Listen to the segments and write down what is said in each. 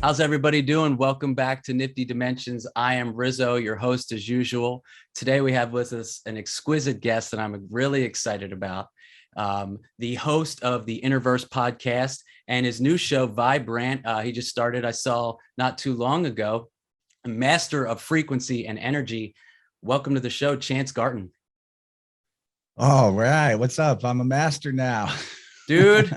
How's everybody doing? Welcome back to Nifty Dimensions. I am Rizzo, your host as usual. Today we have with us an exquisite guest that I'm really excited about. The host of the Innerverse podcast and his new show, Vibrant. He just started, I saw not too long ago, a master of frequency and energy. Welcome to the show, Chance Garton. All right. What's up? I'm a master now. Dude.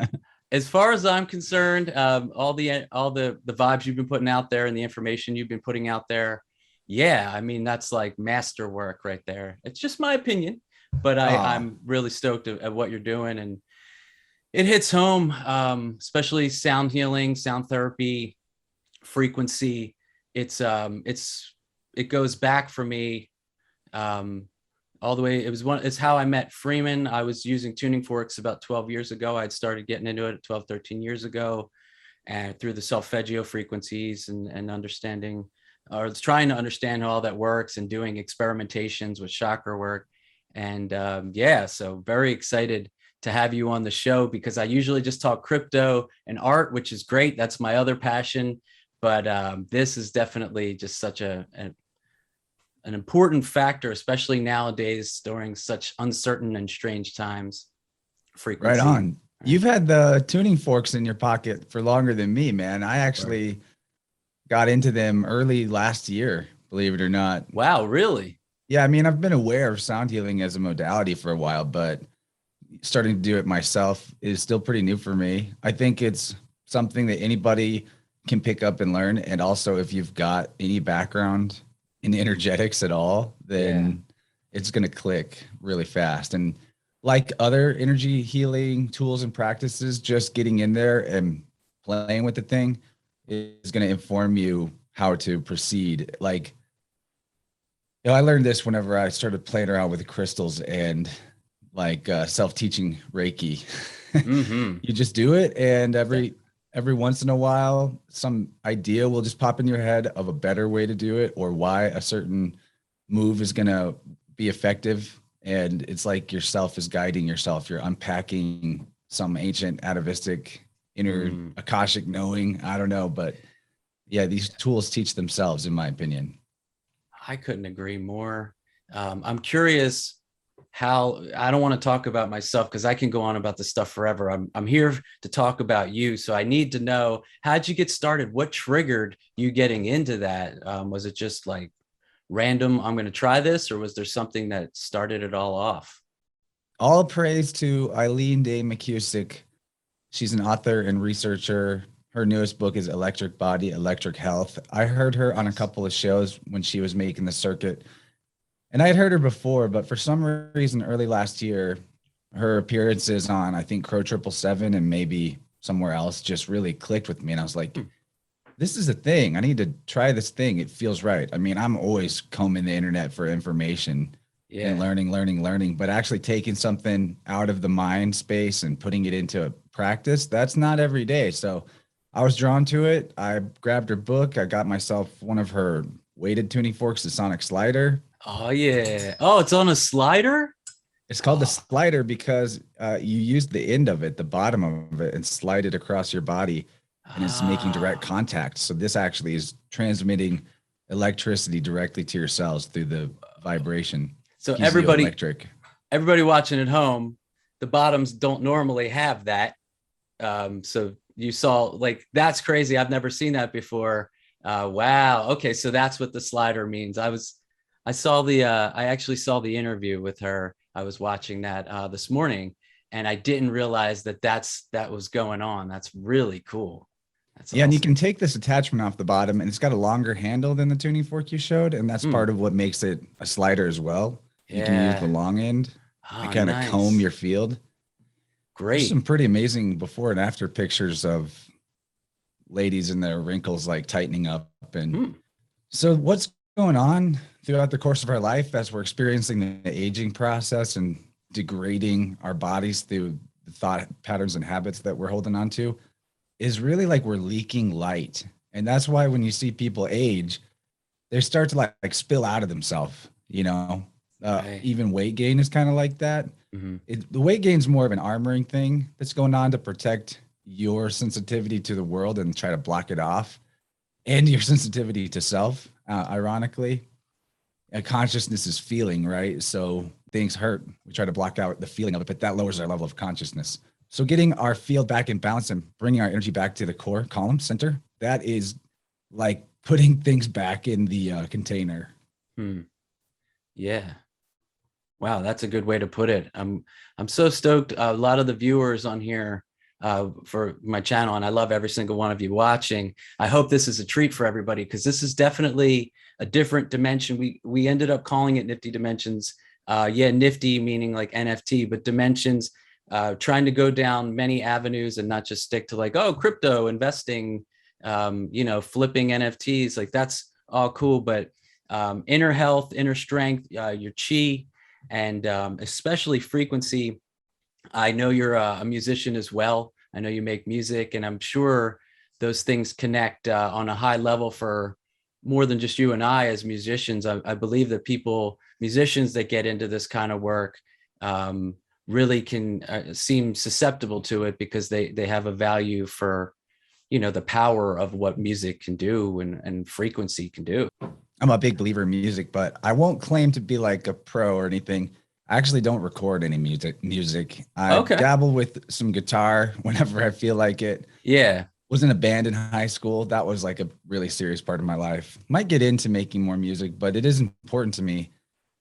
As far as I'm concerned, all the vibes you've been putting out there and the information you've been putting out there, yeah, I mean that's like masterwork right there. It's just my opinion, but I'm really stoked at what you're doing, and it hits home, especially sound healing, sound therapy, frequency. It goes back for me. All the way. It's how I met Freeman. I was using tuning forks about 12 years ago. I'd started getting into it 12, 13 years ago, and through the solfeggio frequencies and understanding, or trying to understand how all that works and doing experimentations with chakra work. And yeah, so very excited to have you on the show, because I usually just talk crypto and art, which is great. That's my other passion. But this is definitely just such an important factor, especially nowadays during such uncertain and strange times. Frequency. Right on. You've had the tuning forks in your pocket for longer than me, man. I actually got into them early last year, believe it or not. Wow, really? Yeah, I mean, I've been aware of sound healing as a modality for a while, but starting to do it myself is still pretty new for me. I think it's something that anybody can pick up and learn. And also, if you've got any background in energetics at all, then it's going to click really fast. And like other energy healing tools and practices, just getting in there and playing with the thing is going to inform you how to proceed. Like, I learned this whenever I started playing around with the crystals and like self-teaching Reiki. Mm-hmm. You just do it, and every once in a while, some idea will just pop in your head of a better way to do it, or why a certain move is going to be effective. And it's like yourself is guiding yourself. You're unpacking some ancient atavistic inner Akashic knowing. I don't know, but yeah, these tools teach themselves, in my opinion. I couldn't agree more. I'm curious how. I don't want to talk about myself because I can go on about this stuff forever. I'm here to talk about you, so I need to know, how'd you get started? What triggered you getting into that? Was it just like random, I'm going to try this, or was there something that started it all off? All praise to Eileen Day McCusick. She's an author and researcher. Her newest book is Electric Body, Electric Health. I heard her on a couple of shows when she was making the circuit. And I had heard her before, but for some reason, early last year, her appearances on, I think, Crow 777 and maybe somewhere else just really clicked with me. And I was like, this is a thing. I need to try this thing. It feels right. I mean, I'm always combing the internet for information and learning, but actually taking something out of the mind space and putting it into practice, that's not every day. So I was drawn to it. I grabbed her book. I got myself one of her weighted tuning forks, the Sonic Slider. Oh, yeah. Oh, it's on a slider? It's called the slider because you use the end of it, the bottom of it, and slide it across your body, and it's making direct contact. So this actually is transmitting electricity directly to your cells through the vibration. So everybody watching at home, the bottoms don't normally have that. So you saw, like, that's crazy. I've never seen that before. Wow. Okay. So that's what the slider means. I actually saw the interview with her. I was watching that this morning, and I didn't realize that was going on. That's really cool. That's awesome. And you can awesome. take this attachment off the bottom, and it's got a longer handle than the tuning fork you showed. And that's part of what makes it a slider as well. Yeah. You can use the long end to kind of comb your field. Great. There's some pretty amazing before and after pictures of ladies and their wrinkles like tightening up. And so what's going on throughout the course of our life as we're experiencing the aging process and degrading our bodies through the thought patterns and habits that we're holding on to is really like we're leaking light. And that's why when you see people age, they start to like spill out of themselves, you know. Even weight gain is kind of like that. The weight gain is more of an armoring thing that's going on to protect your sensitivity to the world and try to block it off. and your sensitivity to self. Ironically, a consciousness is feeling, right? So things hurt. We try to block out the feeling of it, but that lowers our level of consciousness. So getting our field back in balance and bringing our energy back to the core column center, that is like putting things back in the container. Yeah. Wow, that's a good way to put it. I'm so stoked. A lot of the viewers on here for my channel, and I love every single one of you watching. I hope this is a treat for everybody because this is definitely a different dimension. We ended up calling it Nifty Dimensions. Yeah, nifty meaning like NFT, but dimensions. Trying to go down many avenues and not just stick to like, oh, crypto investing, flipping NFTs. Like that's all cool, but inner health, inner strength, your chi, and especially frequency. I know you're a musician as well. I know you make music, and I'm sure those things connect on a high level for more than just you and I as musicians. I believe that musicians that get into this kind of work really can seem susceptible to it because they have a value for, the power of what music can do and frequency can do. I'm a big believer in music, but I won't claim to be like a pro or anything. I actually don't record any music. I Okay. dabble with some guitar whenever I feel like it. Yeah. Was in a band in high school. That was like a really serious part of my life. Might get into making more music, but it is important to me.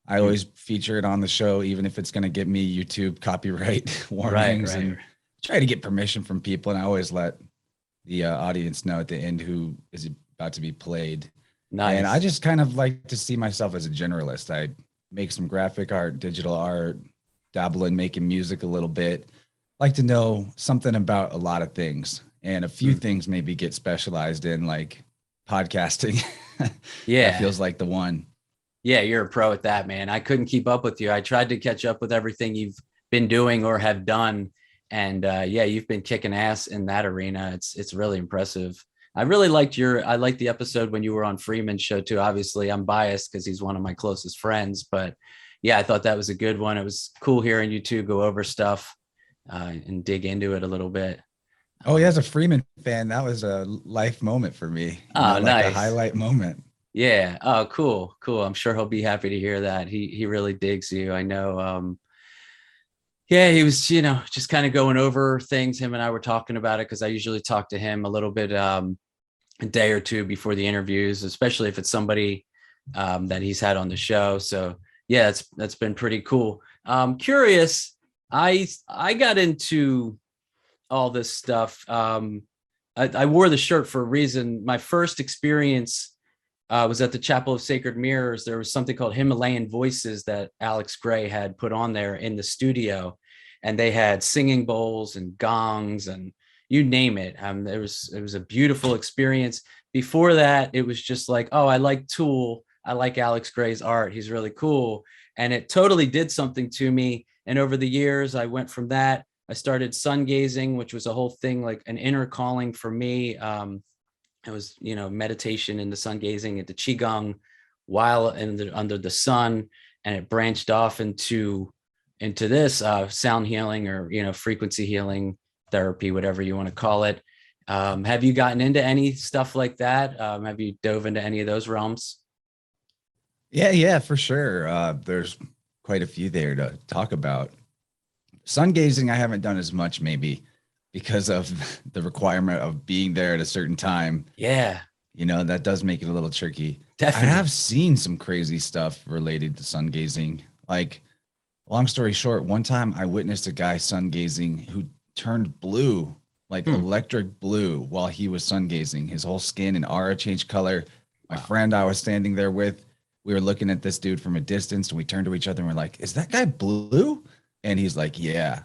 I always feature it on the show, even if it's going to get me YouTube copyright warnings, Right. and try to get permission from people. And I always let the audience know at the end who is about to be played. And I Nice. just kind of like to see myself as a generalist. I make some graphic art, digital art, dabble in making music a little bit. Like to know something about a lot of things, and a few things maybe get specialized in, like podcasting. That Yeah. feels like the one. Yeah, you're a pro at that, man. I couldn't keep up with you. I tried to catch up with everything you've been doing or have done. And yeah, you've been kicking ass in that arena. It's really impressive. I liked the episode when you were on Freeman's show too. Obviously, I'm biased because he's one of my closest friends, but yeah, I thought that was a good one. It was cool hearing you two go over stuff and dig into it a little bit. Oh, yeah, as a Freeman fan, that was a life moment for me, Oh, like a nice. highlight moment. Yeah. Oh, cool. Cool. I'm sure he'll be happy to hear that. He really digs you. I know. Yeah, he was, just kind of going over things. Him and I were talking about it because I usually talk to him a little bit a day or two before the interviews, especially if it's somebody that he's had on the show. So yeah, that's been pretty cool. Curious. I got into all this stuff. I wore the shirt for a reason. My first experience was at the Chapel of Sacred Mirrors. There was something called Himalayan Voices that Alex Gray had put on there in the studio, and they had singing bowls and gongs and you name it. It was a beautiful experience. Before that, it was just like, oh, I like Tool. I like Alex Gray's art. He's really cool, and it totally did something to me. And over the years, I went from that. I started sun gazing, which was a whole thing, like an inner calling for me. It was, meditation in the sun gazing at the Qigong while under the sun, and it branched off into this sound healing or frequency healing therapy, whatever you want to call it. Have you gotten into any stuff like that? Have you dove into any of those realms? Yeah, for sure. There's quite a few there to talk about. Sun gazing, I haven't done as much, maybe because of the requirement of being there at a certain time. Yeah, That does make it a little tricky. I definitely. have seen some crazy stuff related to sun gazing. Like, long story short, one time I witnessed a guy sun gazing who turned blue, like electric blue, while he was sun gazing. His whole skin and aura changed color. My Wow, friend I was standing there with, we were looking at this dude from a distance, and we turned to each other and we're like, "Is that guy blue?" And he's like, "Yeah."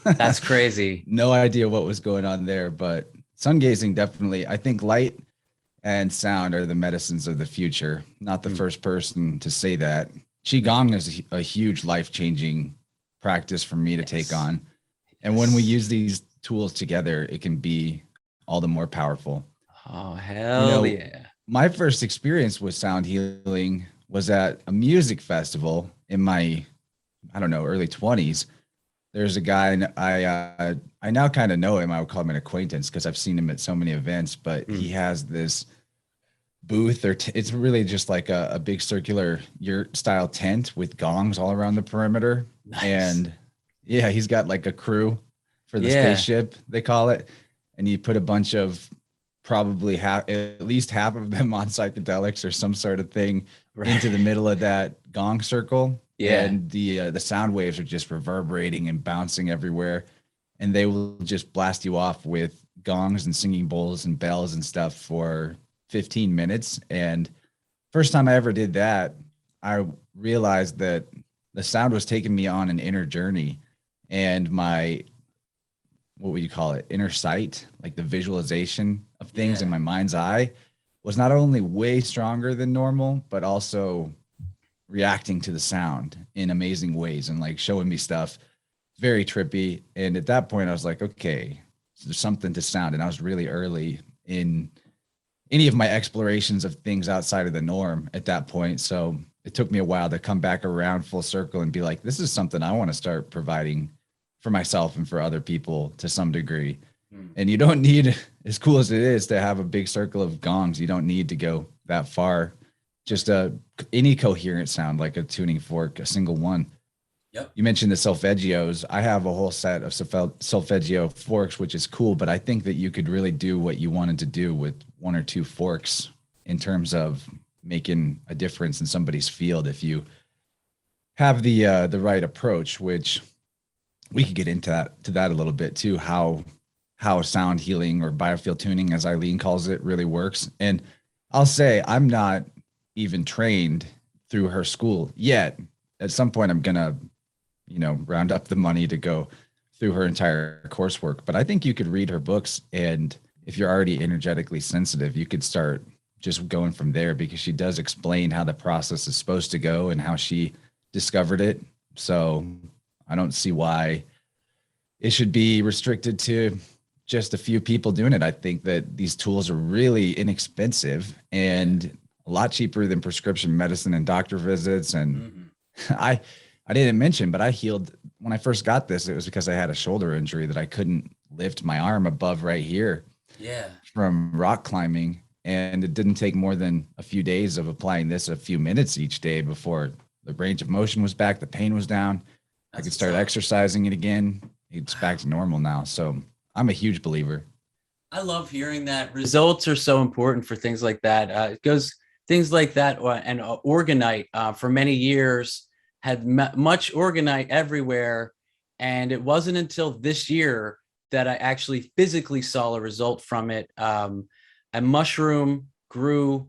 that's crazy. No idea what was going on there, but sun gazing definitely. I think light and sound are the medicines of the future. Not the first person to say that. Qi Gong is a huge life changing practice for me to take Yes, on. And when we yes. use these tools together, it can be all the more powerful. Oh, You hell know, yeah. my first experience with sound healing was at a music festival in my, I don't know, early 20s. There's a guy, and I now kind of know him. I would call him an acquaintance because I've seen him at so many events, but he has this booth, or it's really just like a big circular yurt style tent with gongs all around the perimeter. Nice. And yeah, he's got like a crew for the Yeah. spaceship, they call it. And you put a bunch of, probably half, at least half of them on psychedelics or some sort of thing, Right. into the middle of that gong circle. Yeah. And the sound waves are just reverberating and bouncing everywhere. And they will just blast you off with gongs and singing bowls and bells and stuff for 15 minutes. And first time I ever did that, I realized that the sound was taking me on an inner journey, and my, what would you call it, inner sight, like the visualization of things in Yeah. my mind's eye, was not only way stronger than normal, but also reacting to the sound in amazing ways and like showing me stuff. Very trippy. And at that point, I was like, okay, so there's something to sound. And I was really early in any of my explorations of things outside of the norm at that point. So it took me a while to come back around full circle and be like, this is something I want to start providing for myself and for other people to some degree. Mm. And you don't need, as cool as it is to have a big circle of gongs, you don't need to go that far. Just any coherent sound, like a tuning fork, a single one. Yep. You mentioned the solfeggios. I have a whole set of solfeggio forks, which is cool, but I think that you could really do what you wanted to do with one or two forks in terms of making a difference in somebody's field if you have the right approach, which we could get into that a little bit too, how sound healing or biofield tuning, as Eileen calls it, really works. And I'll say I'm not even trained through her school yet. At some point I'm gonna, round up the money to go through her entire coursework. But I think you could read her books, and if you're already energetically sensitive, you could start just going from there, because she does explain how the process is supposed to go and how she discovered it. So I don't see why it should be restricted to just a few people doing it. I think that these tools are really inexpensive and a lot cheaper than prescription medicine and doctor visits. And Mm-hmm. I didn't mention, but I healed when I first got this. It was because I had a shoulder injury that I couldn't lift my arm above right here Yeah. from rock climbing. And it didn't take more than a few days of applying this, a few minutes each day, before the range of motion was back, the pain was down. I could start exercising it again. It's back to normal now. So I'm a huge believer. I love hearing that. Results are so important for things like that. It goes things like that, and Orgonite for many years had much Orgonite everywhere, and it wasn't until this year that I actually physically saw a result from it. A mushroom grew.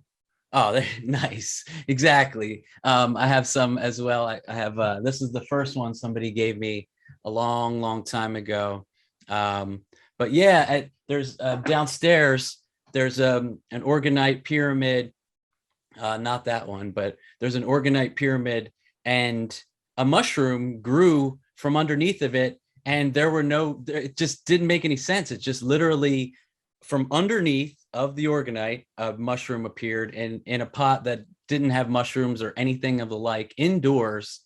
Oh, nice. Exactly. I have some as well. I have this is the first one somebody gave me a long, long time ago. But yeah, there's downstairs, there's an Orgonite pyramid, not that one, but there's an Orgonite pyramid, and a mushroom grew from underneath of it. And it just didn't make any sense. It just literally from underneath of the Orgonite, a mushroom appeared in a pot that didn't have mushrooms or anything of the like, indoors,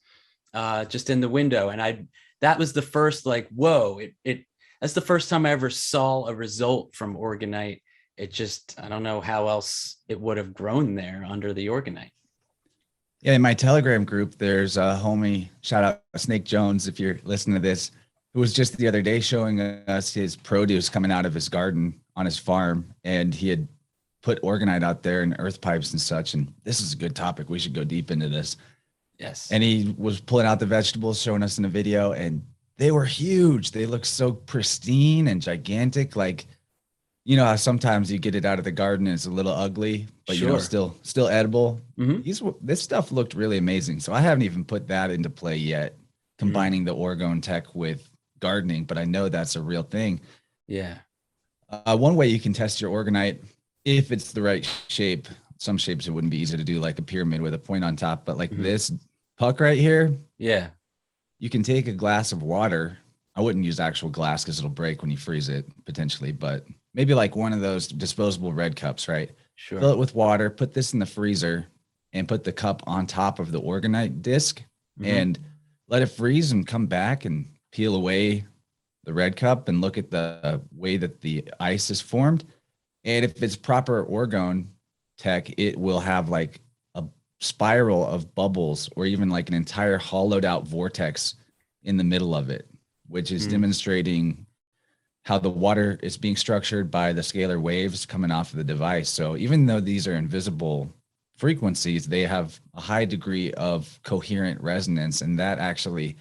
just in the window. And that was the first, like, whoa, that's the first time I ever saw a result from Orgonite. It just, I don't know how else it would have grown there under the Orgonite. Yeah, in my Telegram group, there's a homie, shout out Snake Jones, if you're listening to this, who was just the other day showing us his produce coming out of his garden on his farm. And he had put Orgonite out there and earth pipes and such. And this is a good topic. We should go deep into this. Yes. And he was pulling out the vegetables, showing us in a video, and they were huge. They looked so pristine and gigantic. Like, how sometimes you get it out of the garden and it's a little ugly, but Sure. still edible. Mm-hmm. This stuff looked really amazing. So I haven't even put that into play yet, combining the Orgone tech with gardening, but I know that's a real thing. Yeah. One way you can test your Orgonite, if it's the right shape, some shapes it wouldn't be easy to do, like a pyramid with a point on top, but like this puck right here. Yeah. You can take a glass of water. I wouldn't use actual glass because it'll break when you freeze it potentially, but maybe like one of those disposable red cups, right? Sure. Fill it with water, put this in the freezer, and put the cup on top of the Orgonite disc and let it freeze and come back and peel away the red cup and look at the way that the ice is formed. And if it's proper orgone, tech, it will have like a spiral of bubbles or even like an entire hollowed out vortex in the middle of it, which is demonstrating how the water is being structured by the scalar waves coming off of the device. So even though these are invisible frequencies, they have a high degree of coherent resonance. And that actually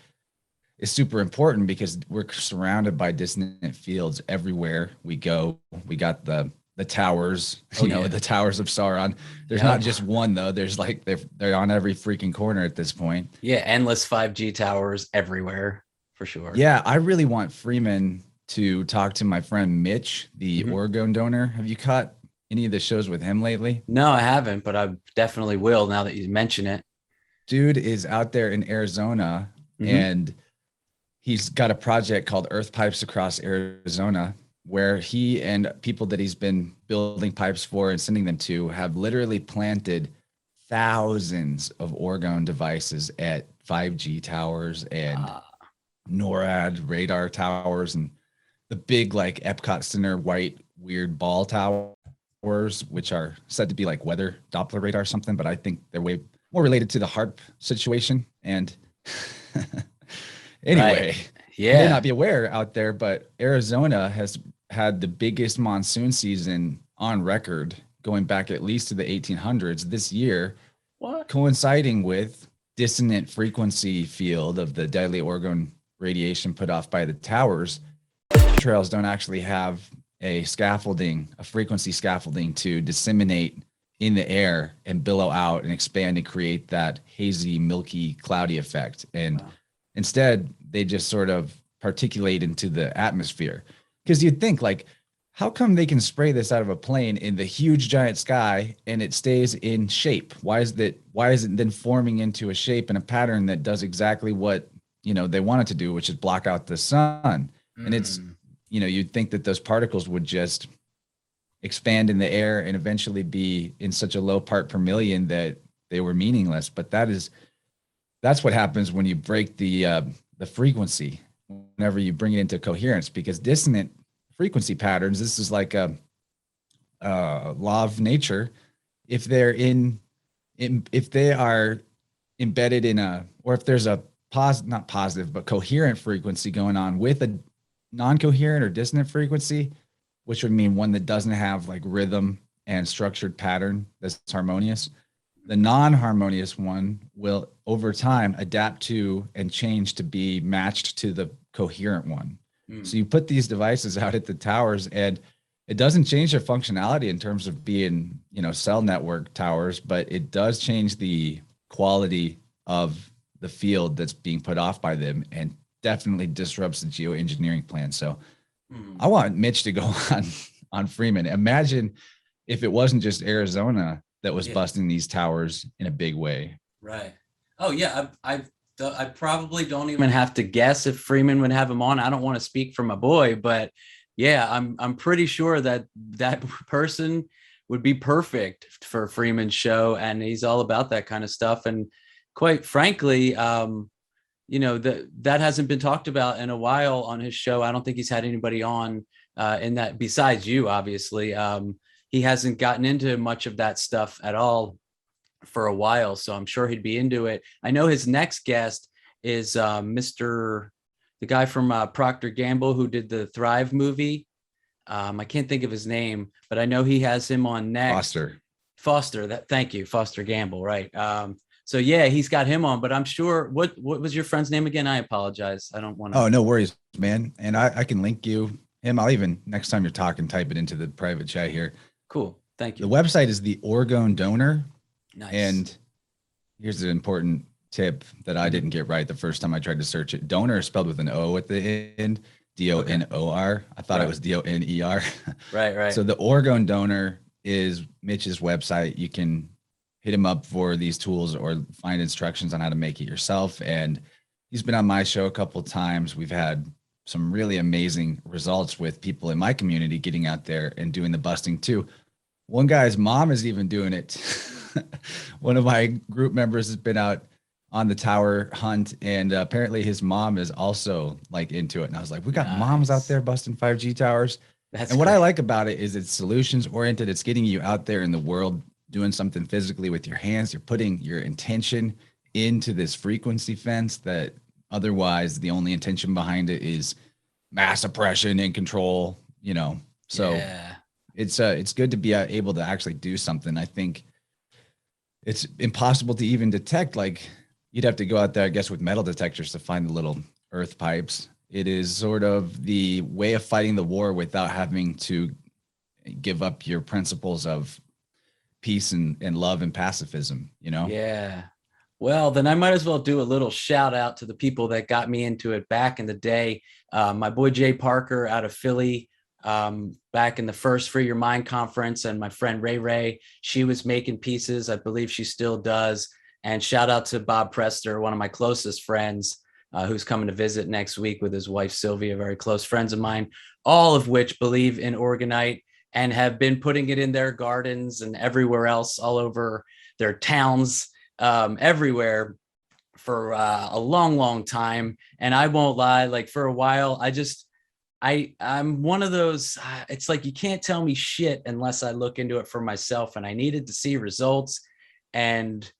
is super important because we're surrounded by dissonant fields everywhere we go. We got the towers, the towers of Sauron. There's not just one though. There's like they're on every freaking corner at this point. Yeah, endless 5G towers everywhere for sure. Yeah, I really want Freeman to talk to my friend Mitch, the orgone donor. Have you caught any of the shows with him lately? No, I haven't, but I definitely will now that you mention it. Dude is out there in Arizona and he's got a project called Earth Pipes Across Arizona, where he and people that he's been building pipes for and sending them to have literally planted thousands of orgone devices at 5G towers and NORAD radar towers and the big like Epcot Center white weird ball towers, which are said to be like weather Doppler radar or something, but I think they're way more related to the HARP situation. And anyway, you may not be aware out there, but Arizona has had the biggest monsoon season on record going back at least to the 1800s this year, coinciding with dissonant frequency field of the deadly orgone radiation put off by the towers. Trails don't actually have a frequency scaffolding to disseminate in the air and billow out and expand and create that hazy, milky, cloudy effect. And instead, they just sort of particulate into the atmosphere. Because you'd think, like, how come they can spray this out of a plane in the huge giant sky and it stays in shape? Why is it then forming into a shape and a pattern that does exactly what, they want it to do, which is block out the sun? And it's, you'd think that those particles would just expand in the air and eventually be in such a low part per million that they were meaningless. But that's what happens when you break the frequency, whenever you bring it into coherence, because dissonant frequency patterns, this is like a law of nature. If they're if they are embedded in or if there's a not positive, but coherent frequency going on with a non-coherent or dissonant frequency, which would mean one that doesn't have like rhythm and structured pattern that's harmonious, the non-harmonious one will over time adapt to and change to be matched to the coherent one. So you put these devices out at the towers and it doesn't change their functionality in terms of being, cell network towers, but it does change the quality of the field that's being put off by them and definitely disrupts the geoengineering plan. So I want Mitch to go on Freeman. Imagine if it wasn't just Arizona that was busting these towers in a big way. Right. Oh yeah. I probably don't even have to guess if Freeman would have him on. I don't want to speak for my boy, but yeah, I'm pretty sure that person would be perfect for Freeman's show. And he's all about that kind of stuff. And quite frankly, that hasn't been talked about in a while on his show. I don't think he's had anybody on in that besides you, obviously. He hasn't gotten into much of that stuff at all for a while, so I'm sure he'd be into it. I know his next guest is the guy from Procter & Gamble who did the Thrive movie. I can't think of his name, but I know he has him on next. Foster. Thank you, Foster Gamble, right? So yeah, he's got him on, but I'm sure. What was your friend's name again? I apologize. I don't want to. Oh, no worries, man. And I can link him. I'll even next time you're talking, type it into the private chat here. Cool. Thank you. The website is the Orgone Donor. Nice. And here's an important tip that I didn't get right the first time I tried to search it. Donor is spelled with an O at the end, DONOR. I thought it was DONER. Right. So the Orgone Donor is Mitch's website. You can hit him up for these tools or find instructions on how to make it yourself. And he's been on my show a couple of times. We've had some really amazing results with people in my community getting out there and doing the busting too. One guy's mom is even doing it. One of my group members has been out on the tower hunt, and apparently his mom is also like into it. And I was like, we got moms out there busting 5G towers. What I like about it is it's solutions oriented. It's getting you out there in the world doing something physically with your hands. You're putting your intention into this frequency fence that otherwise the only intention behind it is mass oppression and control, you know. So Yeah. it's good to be able to actually do something. I think it's impossible to even detect. Like, you'd have to go out there, I guess, with metal detectors to find the little earth pipes. It is sort of the way of fighting the war without having to give up your principles of peace and love and pacifism, you know? Yeah. Well, then I might as well do a little shout out to the people that got me into it back in the day. My boy Jay Parker out of Philly, back in the first Free Your Mind conference, and my friend Ray Ray, she was making pieces. I believe she still does. And shout out to Bob Prester, one of my closest friends, who's coming to visit next week with his wife Sylvia, very close friends of mine, all of which believe in Orgonite and have been putting it in their gardens and everywhere else, all over their towns, everywhere for a long, long time. And I won't lie, like for a while, I'm one of those, it's like, you can't tell me shit unless I look into it for myself. And I needed to see results. And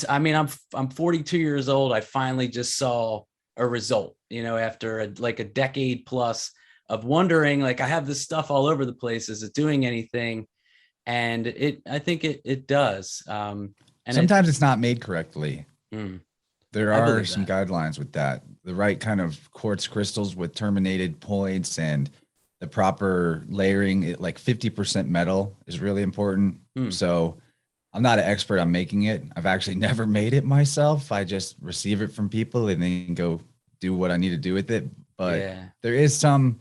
I mean, I'm 42 years old. I finally just saw a result, you know, after like a decade plus of wondering, like, I have this stuff all over the place. Is it doing anything? And I think it does. And Sometimes it's not made correctly. Mm, There I are believe some that. guidelines with that. The right kind of quartz crystals with terminated points and the proper layering, like 50% metal is really important. Mm, So I'm not an expert on making it. I've actually never made it myself. I just receive it from people and then go do what I need to do with it. But yeah. there is some,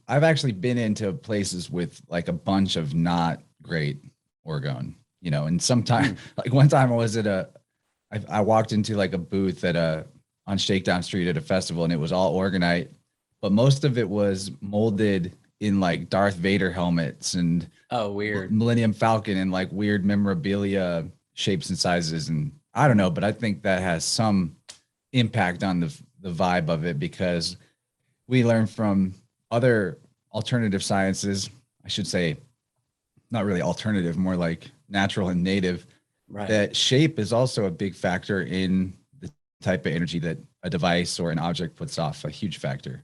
I've actually been into places with like a bunch of not great orgone, and sometimes Mm, like one time I walked into like a booth on Shakedown Street at a festival, and it was all Orgonite, but most of it was molded in like Darth Vader helmets and oh, weird. Millennium Falcon and like weird memorabilia shapes and sizes. And I don't know, but I think that has some impact on the vibe of it, because we learn from other alternative sciences, I should say, not really alternative, more like natural and native, Right. that shape is also a big factor in the type of energy that a device or an object puts off, a huge factor.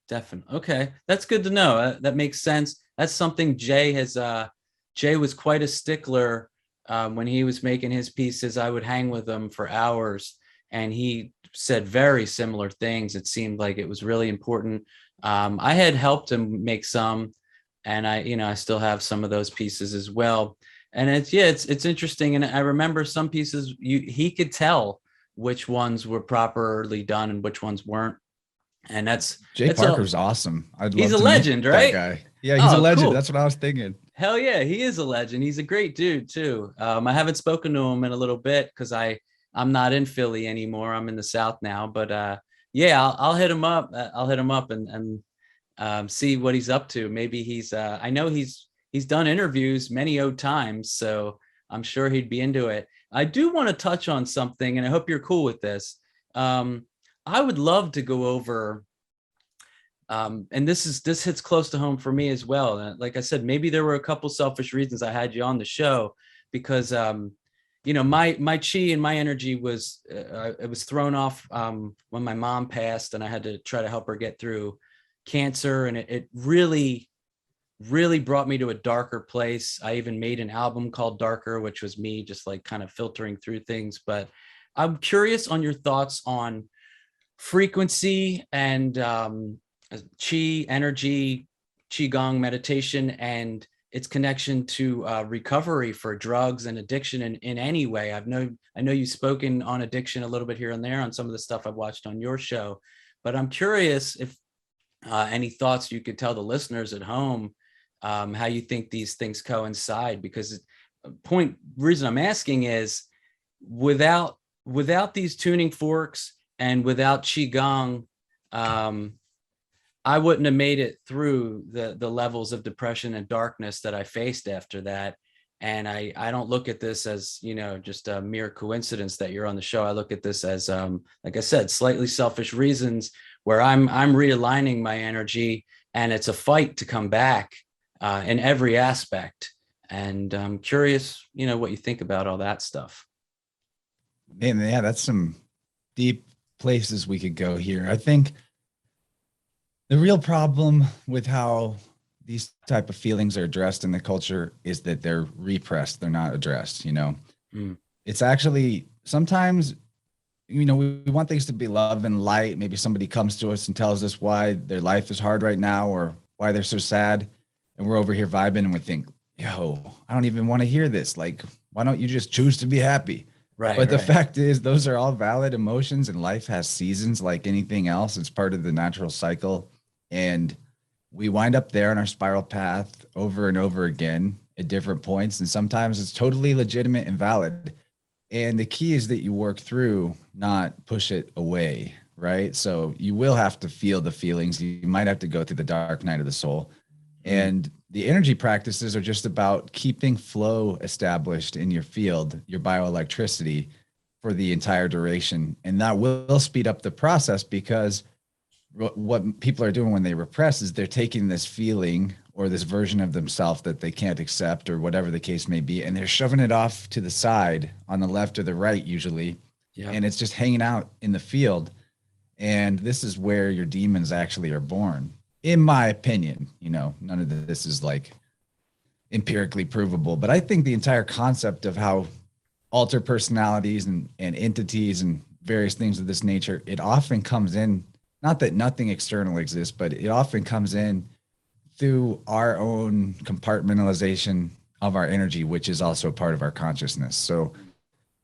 Definitely. Okay. That's good to know. That makes sense. That's something Jay was quite a stickler. When he was making his pieces, I would hang with him for hours, and he said very similar things. It seemed like it was really important. I had helped him make some, and I still have some of those pieces as well. And it's interesting. And I remember some pieces he could tell which ones were properly done and which ones weren't. And Jay that's all. Parker's awesome. I'd He's love a to meet legend, that right? guy. Yeah, he's a Oh, legend. cool. That's what I was thinking. Hell yeah, he is a legend. He's a great dude too. I haven't spoken to him in a little bit because I'm not in Philly anymore. I'm in the South now. But yeah, I'll hit him up. I'll hit him up and see what he's up to. Maybe I know he's done interviews many times, so I'm sure he'd be into it. I do want to touch on something, and I hope you're cool with this. I would love to go over, and this hits close to home for me as well. Like I said, maybe there were a couple selfish reasons I had you on the show, because my chi and my energy was it was thrown off when my mom passed, and I had to try to help her get through cancer, and it really brought me to a darker place. I even made an album called Darker, which was me just like kind of filtering through things. But I'm curious on your thoughts on frequency and chi energy, Qigong meditation, and its connection to recovery for drugs and addiction in any way. I know you've spoken on addiction a little bit here and there on some of the stuff I've watched on your show, but I'm curious if any thoughts you could tell the listeners at home, how you think these things coincide. Because reason I'm asking is, without these tuning forks and without Qigong, I wouldn't have made it through the levels of depression and darkness that I faced after that. And I don't look at this as, just a mere coincidence that you're on the show. I look at this as, like I said, slightly selfish reasons where I'm realigning my energy, and it's a fight to come back in every aspect. And I'm curious, what you think about all that stuff. Man, yeah, that's some deep places we could go here. I think the real problem with how these type of feelings are addressed in the culture is that they're repressed. They're not addressed, Mm. It's actually sometimes, we want things to be love and light. Maybe somebody comes to us and tells us why their life is hard right now or why they're so sad. And we're over here vibing and we think, yo, I don't even want to hear this. Like, why don't you just choose to be happy? Right, But the right. fact is, those are all valid emotions, and life has seasons like anything else. It's part of the natural cycle. And we wind up there on our spiral path over and over again at different points. And sometimes it's totally legitimate and valid. And the key is that you work through, not push it away, right? So you will have to feel the feelings. You might have to go through the dark night of the soul. Mm. And the energy practices are just about keeping flow established in your field, your bioelectricity for the entire duration. And that will speed up the process because what people are doing when they repress is they're taking this feeling or this version of themselves that they can't accept or whatever the case may be, and they're shoving it off to the side on the left or the right usually. Yeah. And it's just hanging out in the field. And this is where your demons actually are born, in my opinion. None of this is like empirically provable, but I think the entire concept of how alter personalities and entities and various things of this nature, it often comes in, not that nothing external exists, but it often comes in through our own compartmentalization of our energy, which is also part of our consciousness. So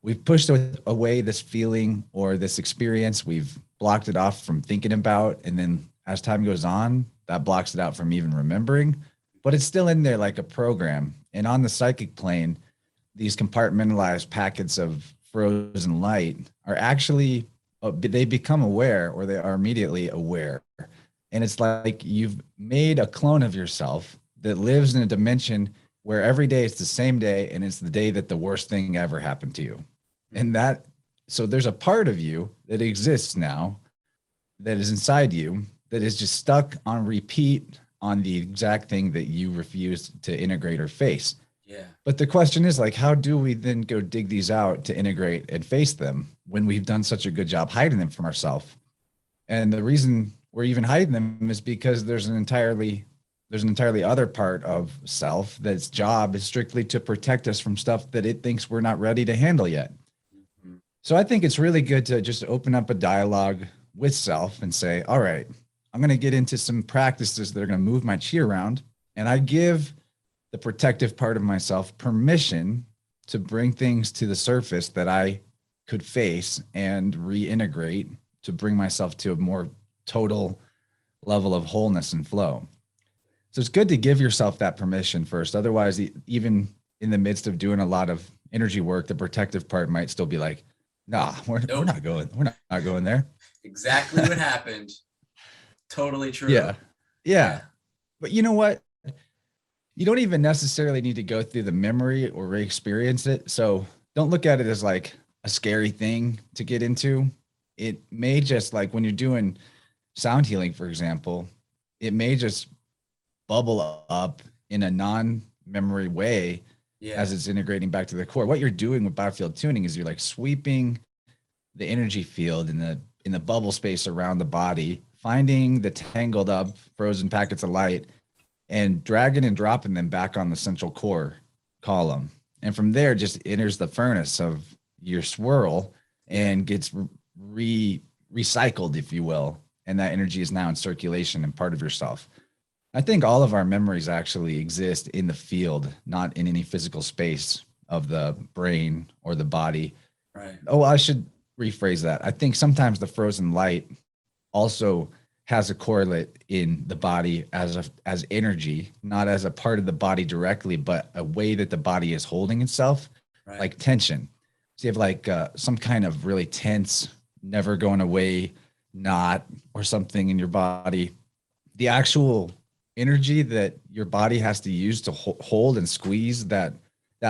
we've pushed away this feeling or this experience. We've blocked it off from thinking about. And then as time goes on, that blocks it out from even remembering, but it's still in there like a program. And on the psychic plane, these compartmentalized packets of frozen light are actually, they become aware, or they are immediately aware. And it's like you've made a clone of yourself that lives in a dimension where every day it's the same day and it's the day that the worst thing ever happened to you. And so there's a part of you that exists now that is inside you that is just stuck on repeat on the exact thing that you refuse to integrate or face. Yeah. But the question is, like, how do we then go dig these out to integrate and face them when we've done such a good job hiding them from ourselves? And the reason we're even hiding them is because there's an entirely other part of self that's job is strictly to protect us from stuff that it thinks we're not ready to handle yet. Mhm. So I think it's really good to just open up a dialogue with self and say, all right, I'm going to get into some practices that are going to move my chi around. And I give the protective part of myself permission to bring things to the surface that I could face and reintegrate to bring myself to a more total level of wholeness and flow. So it's good to give yourself that permission first. Otherwise, even in the midst of doing a lot of energy work, the protective part might still be like, nah, we're Nope. not going, we're not going there. Exactly what happened. Totally true. Yeah. Yeah. Yeah. But you know what? You don't even necessarily need to go through the memory or re-experience it. So don't look at it as like a scary thing to get into. It may just, like when you're doing sound healing, for example, it may just bubble up in a non-memory way Yeah. as it's integrating back to the core. What you're doing with biofield tuning is you're like sweeping the energy field in the bubble space around the body, finding the tangled up frozen packets of light and dragging and dropping them back on the central core column. And from there just enters the furnace of your swirl and gets recycled, if you will. And that energy is now in circulation and part of yourself. I think all of our memories actually exist in the field, not in any physical space of the brain or the body. Right. Oh, I should rephrase that. I think sometimes the frozen light also has a correlate in the body as energy, not as a part of the body directly, but a way that the body is holding itself, Right. like tension. So you have like some kind of really tense, never going away knot or something in your body. The actual energy that your body has to use to hold and squeeze that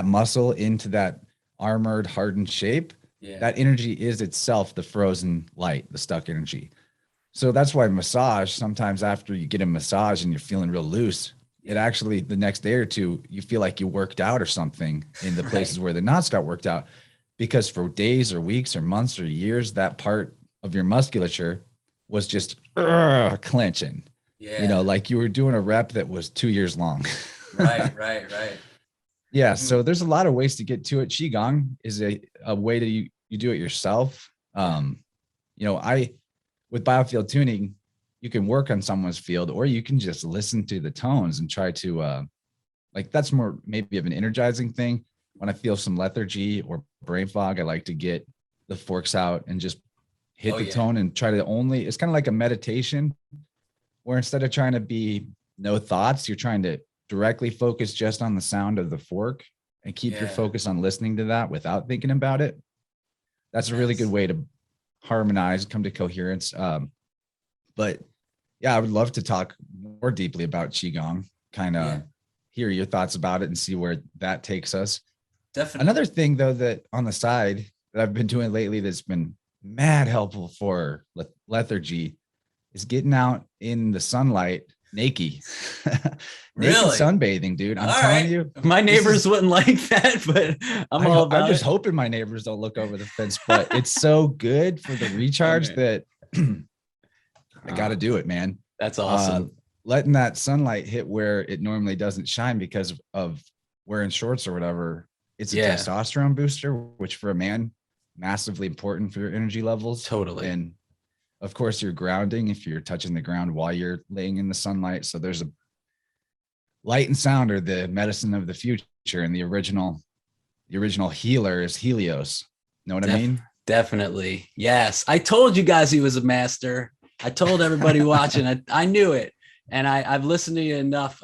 muscle into that armored, hardened shape. Yeah. That energy is itself the frozen light, the stuck energy. So that's why massage, sometimes after you get a massage and you're feeling real loose, it actually, the next day or two, you feel like you worked out or something in the places where the knots got worked out, because for days or weeks or months or years, that part of your musculature was just clenching, Yeah. like you were doing a rep that was 2 years long. Right. Yeah. So there's a lot of ways to get to it. Qigong is a way to you do it yourself. I with biofield tuning, you can work on someone's field, or you can just listen to the tones and try to like, that's more maybe of an energizing thing. When I feel some lethargy or brain fog, I like to get the forks out and just hit the tone and try to only, it's kind of like a meditation where instead of trying to be no thoughts, you're trying to directly focus just on the sound of the fork and keep your focus on listening to that without thinking about it. That's a really good way to harmonize, come to coherence. But yeah, I would love to talk more deeply about Qigong, kind of hear your thoughts about it and see where that takes us. Definitely. Another thing though, that on the side that I've been doing lately that's been mad helpful for lethargy is getting out in the sunlight naked. Naked sunbathing, dude. I'm telling you. My neighbors wouldn't like that, but I'm just hoping my neighbors don't look over the fence, but it's so good for the recharge that I got to do it, man. That's awesome. Letting that sunlight hit where it normally doesn't shine because of wearing shorts or whatever. It's a testosterone booster, which for a man, massively important for your energy levels. Totally. And of course, you're grounding if you're touching the ground while you're laying in the sunlight. So there's a light and sound are the medicine of the future, and the original healer is Helios. Know what I mean? Definitely. Yes. I told you guys he was a master. I told everybody watching. I knew it. And I've listened to you enough.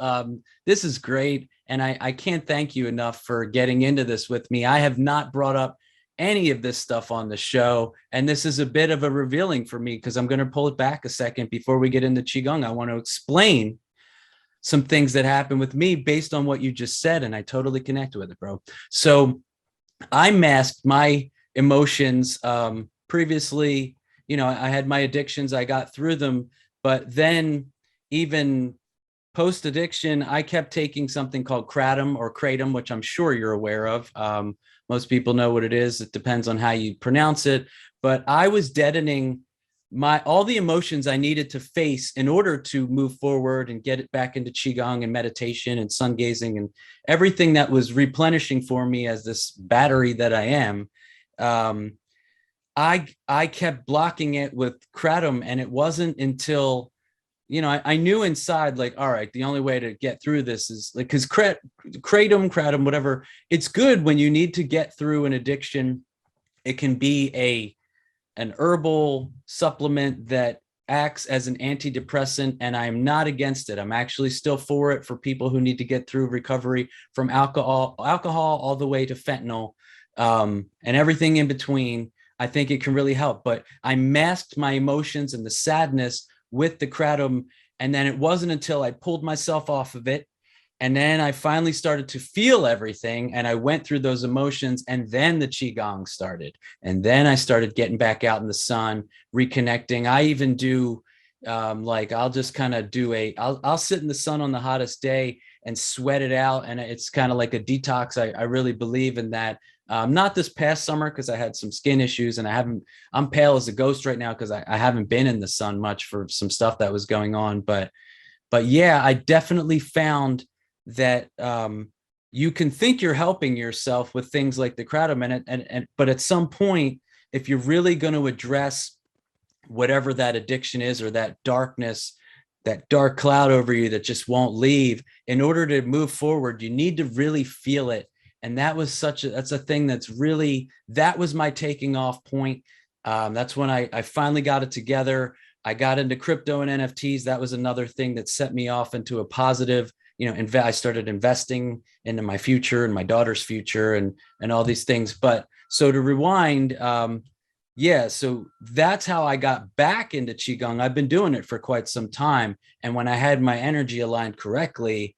This is great. And I can't thank you enough for getting into this with me. I have not brought up any of this stuff on the show. And this is a bit of a revealing for me, because I'm going to pull it back a second before we get into Qigong. I want to explain some things that happened with me based on what you just said. And I totally connect with it, bro. So I masked my emotions previously. I had my addictions, I got through them, but then even post addiction, I kept taking something called kratom, which I'm sure you're aware of. Most people know what it is. It depends on how you pronounce it, but I was deadening all the emotions I needed to face in order to move forward and get it back into Qigong and meditation and sun gazing and everything that was replenishing for me as this battery that I am. I kept blocking it with kratom, and it wasn't until, I knew inside, like, all right, the only way to get through this is like, because kratom, whatever, it's good when you need to get through an addiction. It can be an herbal supplement that acts as an antidepressant, and I'm not against it. I'm actually still for it for people who need to get through recovery from alcohol all the way to fentanyl, and everything in between. I think it can really help, but I masked my emotions and the sadness with the kratom. And then it wasn't until I pulled myself off of it, and then I finally started to feel everything, and I went through those emotions, and then the Qigong started. And then I started getting back out in the sun, reconnecting. I even do I'll just kind of I'll sit in the sun on the hottest day and sweat it out. And it's kind of like a detox. I really believe in that. Not this past summer, because I had some skin issues, and I'm pale as a ghost right now because I haven't been in the sun much for some stuff that was going on. But yeah, I definitely found that you can think you're helping yourself with things like the kratom, but at some point, if you're really going to address whatever that addiction is, or that darkness, that dark cloud over you that just won't leave, in order to move forward, you need to really feel it. And that was that's a thing that was my taking off point. That's when I finally got it together. I got into crypto and NFTs. That was another thing that set me off into a positive, I started investing into my future and my daughter's future and all these things. But so to rewind, so that's how I got back into Qigong. I've been doing it for quite some time. And when I had my energy aligned correctly,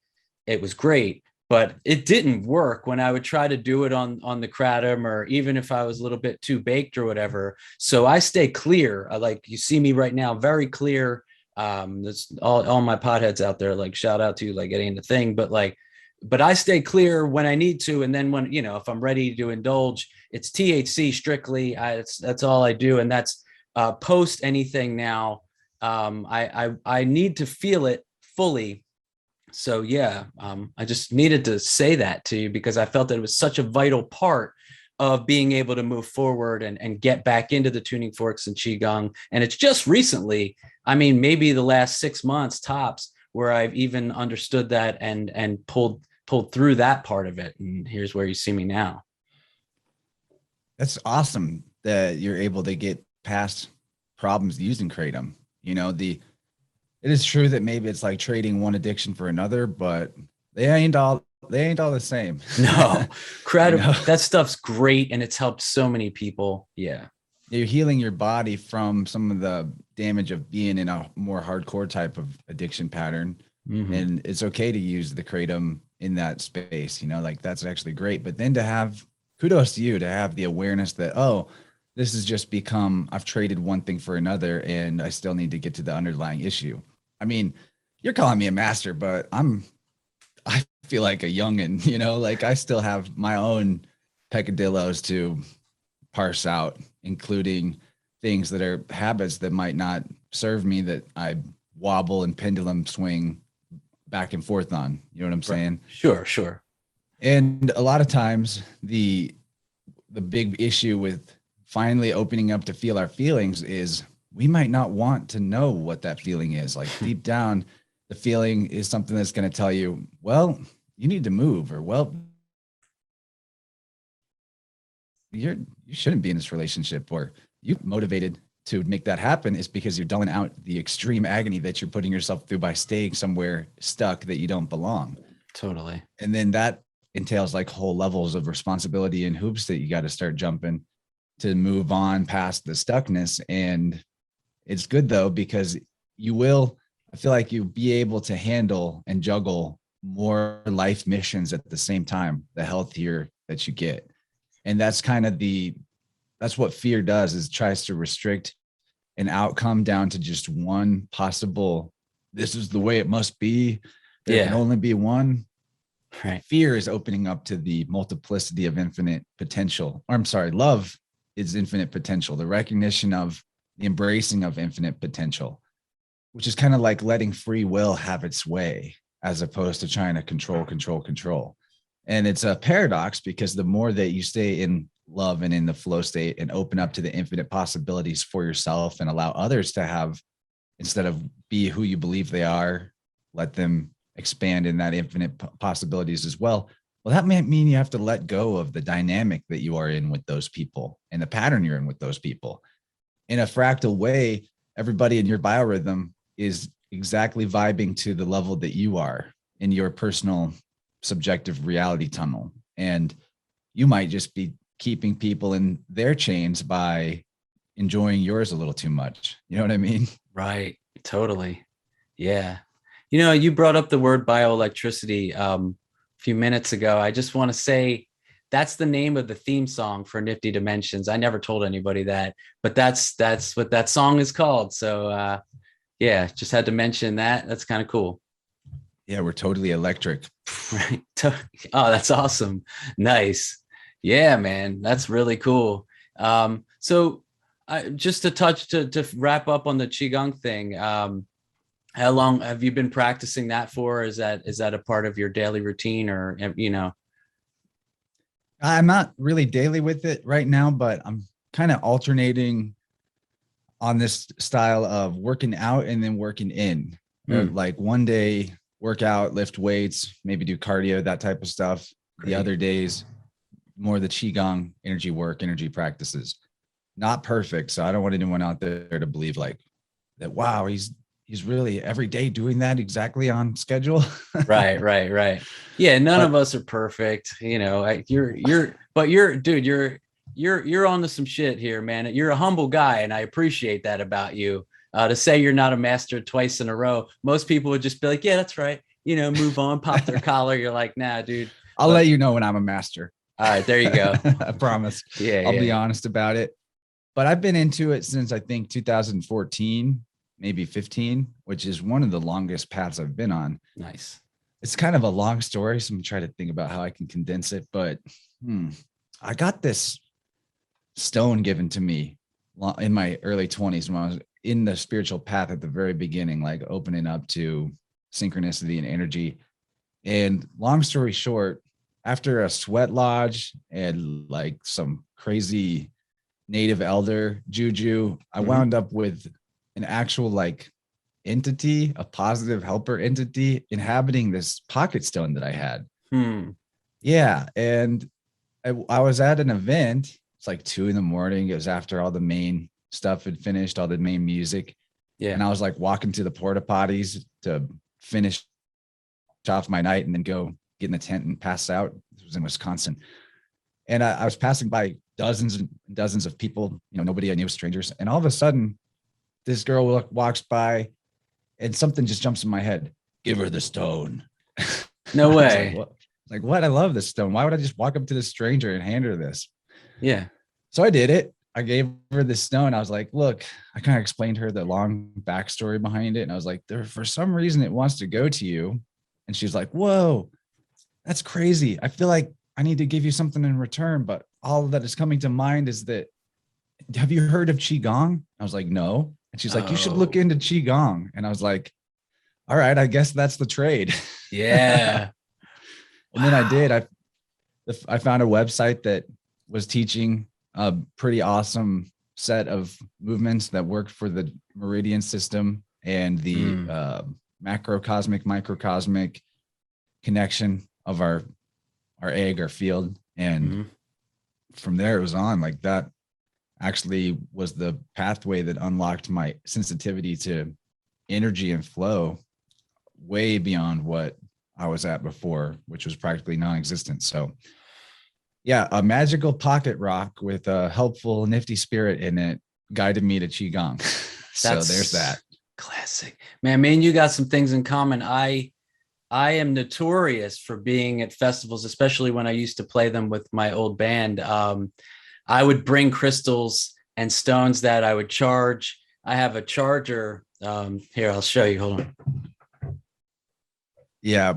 it was great. But it didn't work when I would try to do it on the kratom, or even if I was a little bit too baked or whatever. So I stay clear. Like you see me right now, very clear. That's all my potheads out there. Like shout out to you, like getting the thing, but like, but I stay clear when I need to. And then when, you know, if I'm ready to indulge, it's THC strictly. That's all I do. And that's post anything now. I need to feel it fully. So yeah, I just needed to say that to you because I felt that it was such a vital part of being able to move forward and get back into the tuning forks and Qigong. And it's just recently, I mean, maybe the last 6 months tops, where I've even understood that and pulled through that part of it. And here's where you see me now. That's awesome that you're able to get past problems using Kratom. You know, it is true that maybe it's like trading one addiction for another, but they ain't all the same. No, incredible. You know? That stuff's great and it's helped so many people. Yeah. You're healing your body from some of the damage of being in a more hardcore type of addiction pattern. Mm-hmm. And it's okay to use the Kratom in that space, you know, like that's actually great. But then to have kudos to you to have the awareness that, oh, this has just become, I've traded one thing for another and I still need to get to the underlying issue. I mean, you're calling me a master, but I feel like a youngin', you know, like I still have my own peccadillos to parse out, including things that are habits that might not serve me that I wobble and pendulum swing back and forth on. You know what I'm saying? Sure, sure. And a lot of times the big issue with finally opening up to feel our feelings is we might not want to know what that feeling is. Like deep down, the feeling is something that's going to tell you, well, you need to move, or well, you shouldn't be in this relationship, or you motivated to make that happen is because you're dulling out the extreme agony that you're putting yourself through by staying somewhere stuck that you don't belong. Totally. And then that entails like whole levels of responsibility and hoops that you got to start jumping to move on past the stuckness. And it's good though, because I feel like you'll be able to handle and juggle more life missions at the same time, the healthier that you get. And that's kind of that's what fear does, is tries to restrict an outcome down to just one possible, this is the way it must be. There can only be one. Right. Fear is opening up to the multiplicity of infinite potential. Or I'm sorry, love is infinite potential. The recognition of the embracing of infinite potential, which is kind of like letting free will have its way, as opposed to trying to control. And it's a paradox, because the more that you stay in love and in the flow state and open up to the infinite possibilities for yourself and allow others to have, instead of be who you believe they are, let them expand in that infinite possibilities as well. Well, that might mean you have to let go of the dynamic that you are in with those people and the pattern you're in with those people. In a fractal way, everybody in your biorhythm is exactly vibing to the level that you are in your personal subjective reality tunnel. And you might just be keeping people in their chains by enjoying yours a little too much. You know what I mean? Right. Totally. Yeah. You know, you brought up the word bioelectricity a few minutes ago. I just want to say that's the name of the theme song for Nifty Dimensions. I never told anybody that, but that's what that song is called. So yeah, just had to mention that. That's kind of cool. Yeah, we're totally electric. Right. Oh, that's awesome. Nice. Yeah, man, that's really cool. So just to wrap up on the Qigong thing, how long have you been practicing that for? Is that a part of your daily routine, or, you know? I'm not really daily with it right now, but I'm kind of alternating on this style of working out and then working in. Like one day work out, lift weights, maybe do cardio, that type of stuff. Great. The other days, more the Qigong energy work, energy practices. Not perfect. So I don't want anyone out there to believe like that, wow, he's really every day doing that exactly on schedule. Right. Yeah, none of us are perfect. You know, you're onto some shit here, man. You're a humble guy, and I appreciate that about you. To say you're not a master twice in a row, most people would just be like, yeah, that's right. You know, move on, pop their collar. You're like, nah, dude. I'll let you know when I'm a master. All right, there you go. I promise. Yeah, I'll be honest about it. But I've been into it since I think 2014. maybe 15, which is one of the longest paths I've been on. Nice. It's kind of a long story, so I'm trying to think about how I can condense it. But I got this stone given to me in my early 20s when I was in the spiritual path at the very beginning, like opening up to synchronicity and energy. And long story short, after a sweat lodge and like some crazy native elder juju, I wound up with an actual like entity, a positive helper entity inhabiting this pocket stone that I had. Yeah. And I was at an event. It's like 2 a.m. It was after all the main stuff had finished, all the main music. Yeah. And I was like walking to the porta potties to finish off my night and then go get in the tent and pass out. This was in Wisconsin. And I was passing by dozens and dozens of people, nobody I knew, strangers. And all of a sudden, this girl walks by and something just jumps in my head. Give her the stone. No way. Like, what? I love this stone. Why would I just walk up to this stranger and hand her this? Yeah. So I did it. I gave her this stone. I was like, look, I kind of explained to her the long backstory behind it. And I was like, for some reason, it wants to go to you. And she's like, whoa, that's crazy. I feel like I need to give you something in return. But all that is coming to mind is that, have you heard of Qi Gong? I was like, no. And she's like, you should look into Qi Gong. And I was like, all right, I guess that's the trade. Yeah. And then I did. I found a website that was teaching a pretty awesome set of movements that worked for the meridian system and the macrocosmic, microcosmic connection of our egg, our field. And from there it was on. Like, that actually was the pathway that unlocked my sensitivity to energy and flow way beyond what I was at before, which was practically non-existent. So yeah, a magical pocket rock with a helpful, nifty spirit in it guided me to Qigong. So there's that. Classic. Man, me and you got some things in common. I am notorious for being at festivals, especially when I used to play them with my old band. I would bring crystals and stones that I would charge. I have a charger. Here, I'll show you. Hold on. Yeah.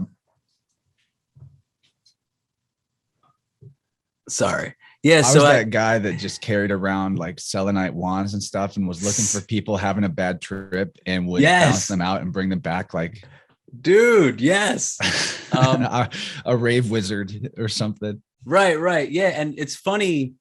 Sorry. Yeah. I was that guy that just carried around like selenite wands and stuff and was looking for people having a bad trip and would bounce them out and bring them back. Like, dude, yes. A rave wizard or something. Right. Yeah. And it's funny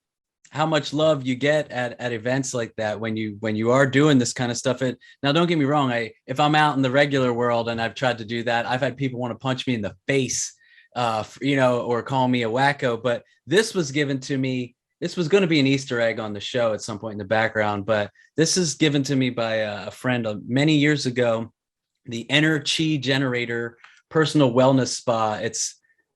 how much love you get at events like that when you are doing this kind of stuff. Now, don't get me wrong. If I'm out in the regular world and I've tried to do that, I've had people want to punch me in the face, or call me a wacko. But this was given to me. This was going to be an Easter egg on the show at some point in the background. But this is given to me by a friend many years ago. The Inner Chi Generator Personal Wellness Spa.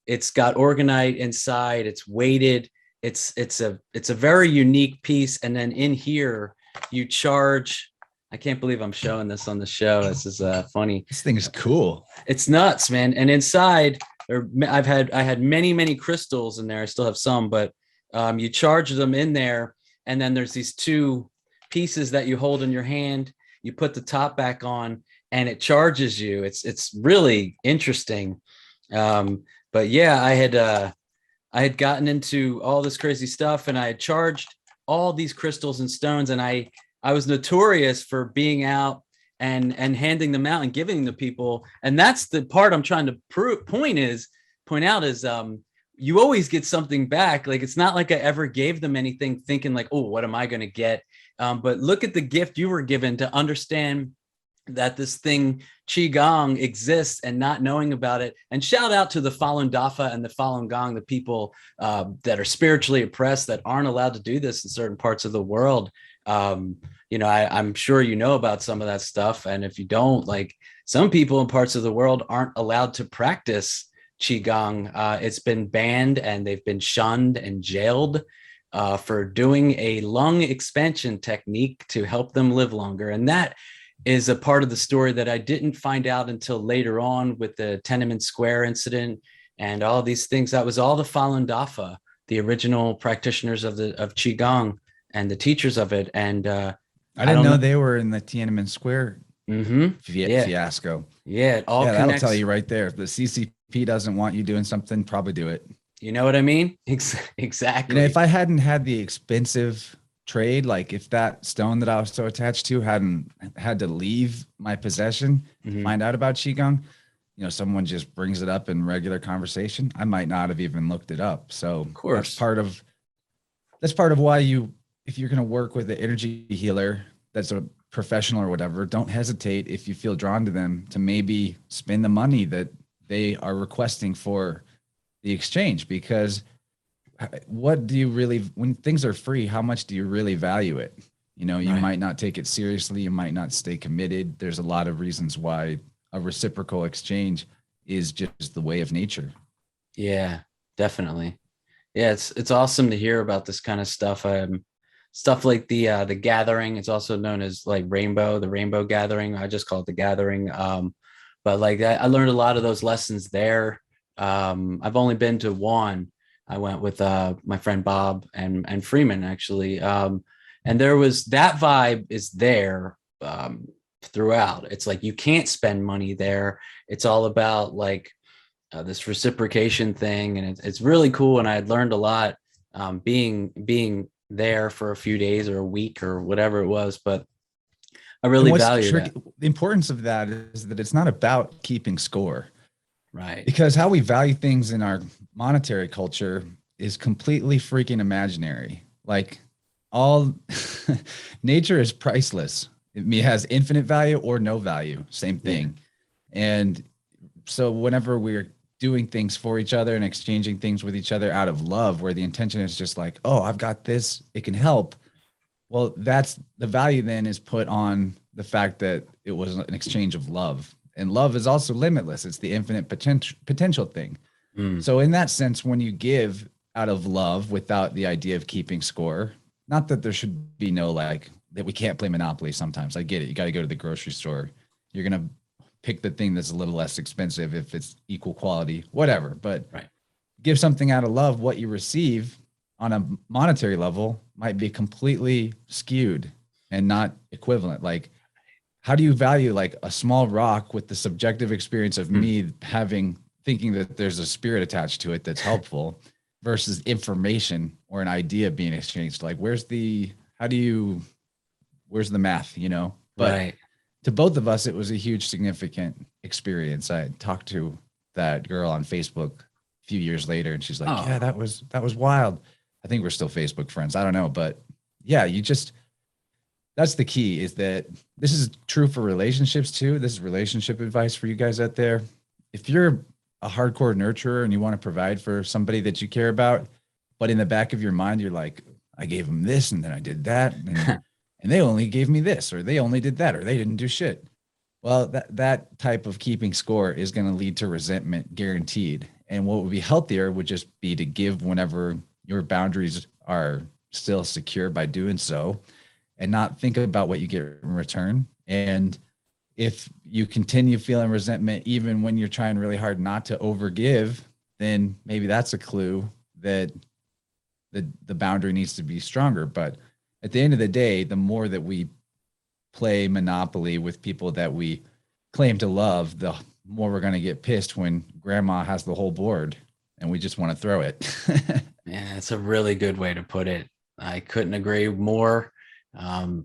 It's got Orgonite inside. It's weighted. It's a very unique piece. And then in here you charge. I can't believe I'm showing this on the show. This is funny. This thing is cool. It's nuts, man. And inside I had many crystals in there. I still have some, but you charge them in there. And then there's these 2 pieces that you hold in your hand. You put the top back on and it charges you. It's really interesting. But yeah, I had gotten into all this crazy stuff and I had charged all these crystals and stones. And I was notorious for being out and handing them out and giving them to people. And that's the part I'm trying to point out is you always get something back. Like, it's not like I ever gave them anything thinking like, oh, what am I going to get? But look at the gift you were given to understand that this thing Qi Gong exists and not knowing about it. And shout out to the Falun Dafa and the Falun Gong, the people that are spiritually oppressed that aren't allowed to do this in certain parts of the world. I'm sure you know about some of that stuff. And if you don't, like, some people in parts of the world aren't allowed to practice Qigong. It's been banned and they've been shunned and jailed for doing a lung expansion technique to help them live longer. And that is a part of the story that I didn't find out until later on with the Tiananmen Square incident and all these things. That was all the Falun Dafa, the original practitioners of Qigong and the teachers of it. And I didn't know they were in the Tiananmen Square Yeah. fiasco. Yeah. It all Yeah, that'll tell connects. you right there. If the CCP doesn't want you doing something, probably do it. You know what I mean? You know, if Exactly. I hadn't had the expensive trade, like if that stone that I was so attached to hadn't had to leave my possession to Hmm. find out about Qigong, you know, someone just brings it up in regular conversation, I might not have even looked it up. So Of course. that's part of why you, if you're going to work with an energy healer that's a professional or whatever, don't hesitate if you feel drawn to them to maybe spend the money that they are requesting for the exchange. Because what do you really, when things are free, how much do you really value it? You know, you Right. might not take it seriously, you might not stay committed. There's a lot of reasons why a reciprocal exchange is just the way of nature. Yeah, definitely. Yeah, it's awesome to hear about this kind of stuff. Stuff like the gathering. It's also known as like the Rainbow Gathering. I just call it the Gathering. But like I learned a lot of those lessons there. I've only been to one. I went with my friend Bob and Freeman actually. And there was that vibe is there throughout. It's like you can't spend money there. It's all about like this reciprocation thing, and it's really cool. And I had learned a lot being there for a few days or a week or whatever it was. But I And really what's value tricky, that. the importance of that is that it's not about keeping score, Right. because how we value things in our monetary culture is completely freaking imaginary. Like all nature is priceless. It has infinite value or no value, same Yeah. thing. And so whenever we're doing things for each other and exchanging things with each other out of love, where the intention is just like, oh, I've got this, it can help. Well, that's the value then is put on the fact that it was an exchange of love. And love is also limitless. It's the infinite potential thing. Mm. So in that sense, when you give out of love without the idea of keeping score, not that there should be no like that we can't play Monopoly sometimes. I get it. You got to go to the grocery store. You're going to pick the thing that's a little less expensive if it's equal quality, whatever. But Right. give something out of love, what you receive on a monetary level might be completely skewed and not equivalent. Like, how do you value like a small rock with the subjective experience of Mm. me having thinking that there's a spirit attached to it that's helpful versus information or an idea being exchanged? Like, where's the math, you know? But Right. to both of us, it was a huge, significant experience. I talked to that girl on Facebook a few years later, and she's like, "Yeah, Oh, that was wild." I think we're still Facebook friends. I don't know, but yeah, you just that's the key. Is that this is true for relationships too. This is relationship advice for you guys out there. If you're a hardcore nurturer and you want to provide for somebody that you care about, but in the back of your mind, you're like, "I gave them this, and then I did that, and they only gave me this, or they only did that, or they didn't do shit." Well, that type of keeping score is going to lead to resentment, guaranteed. And what would be healthier would just be to give whenever your boundaries are still secure by doing so, and not think about what you get in return. And if you continue feeling resentment even when you're trying really hard not to overgive, then maybe that's a clue that the boundary needs to be stronger. But at the end of the day, the more that we play Monopoly with people that we claim to love, the more we're going to get pissed when grandma has the whole board and we just want to throw it. yeah, it's a really good way to put it. I couldn't agree more.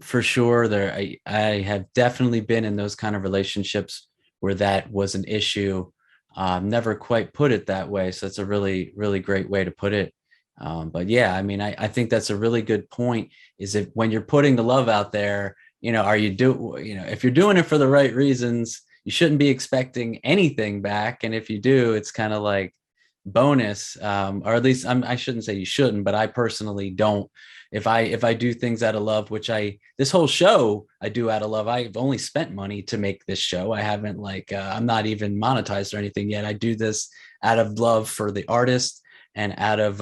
For sure, I have definitely been in those kind of relationships where that was an issue. Never quite put it that way, so it's a really, really great way to put it. But yeah, I mean, I think that's a really good point. Is if when you're putting the love out there, are if you're doing it for the right reasons, you shouldn't be expecting anything back. And if you do, it's kind of like bonus, or at least I shouldn't say you shouldn't, but I personally don't. If I do things out of love, which this whole show I do out of love. I've only spent money to make this show. I haven't I'm not even monetized or anything yet. I do this out of love for the artist and out of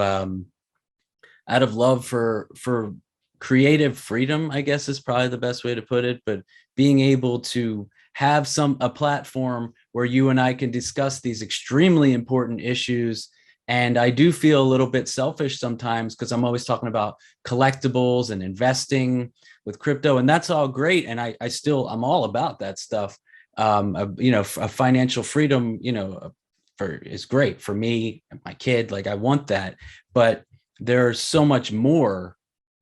love for creative freedom, I guess is probably the best way to put it. But being able to have a platform where you and I can discuss these extremely important issues. And I do feel a little bit selfish sometimes because I'm always talking about collectibles and investing. with crypto, and that's all great. And I'm all about that stuff. A financial freedom, is great for me and my kid. Like I want that, but there's so much more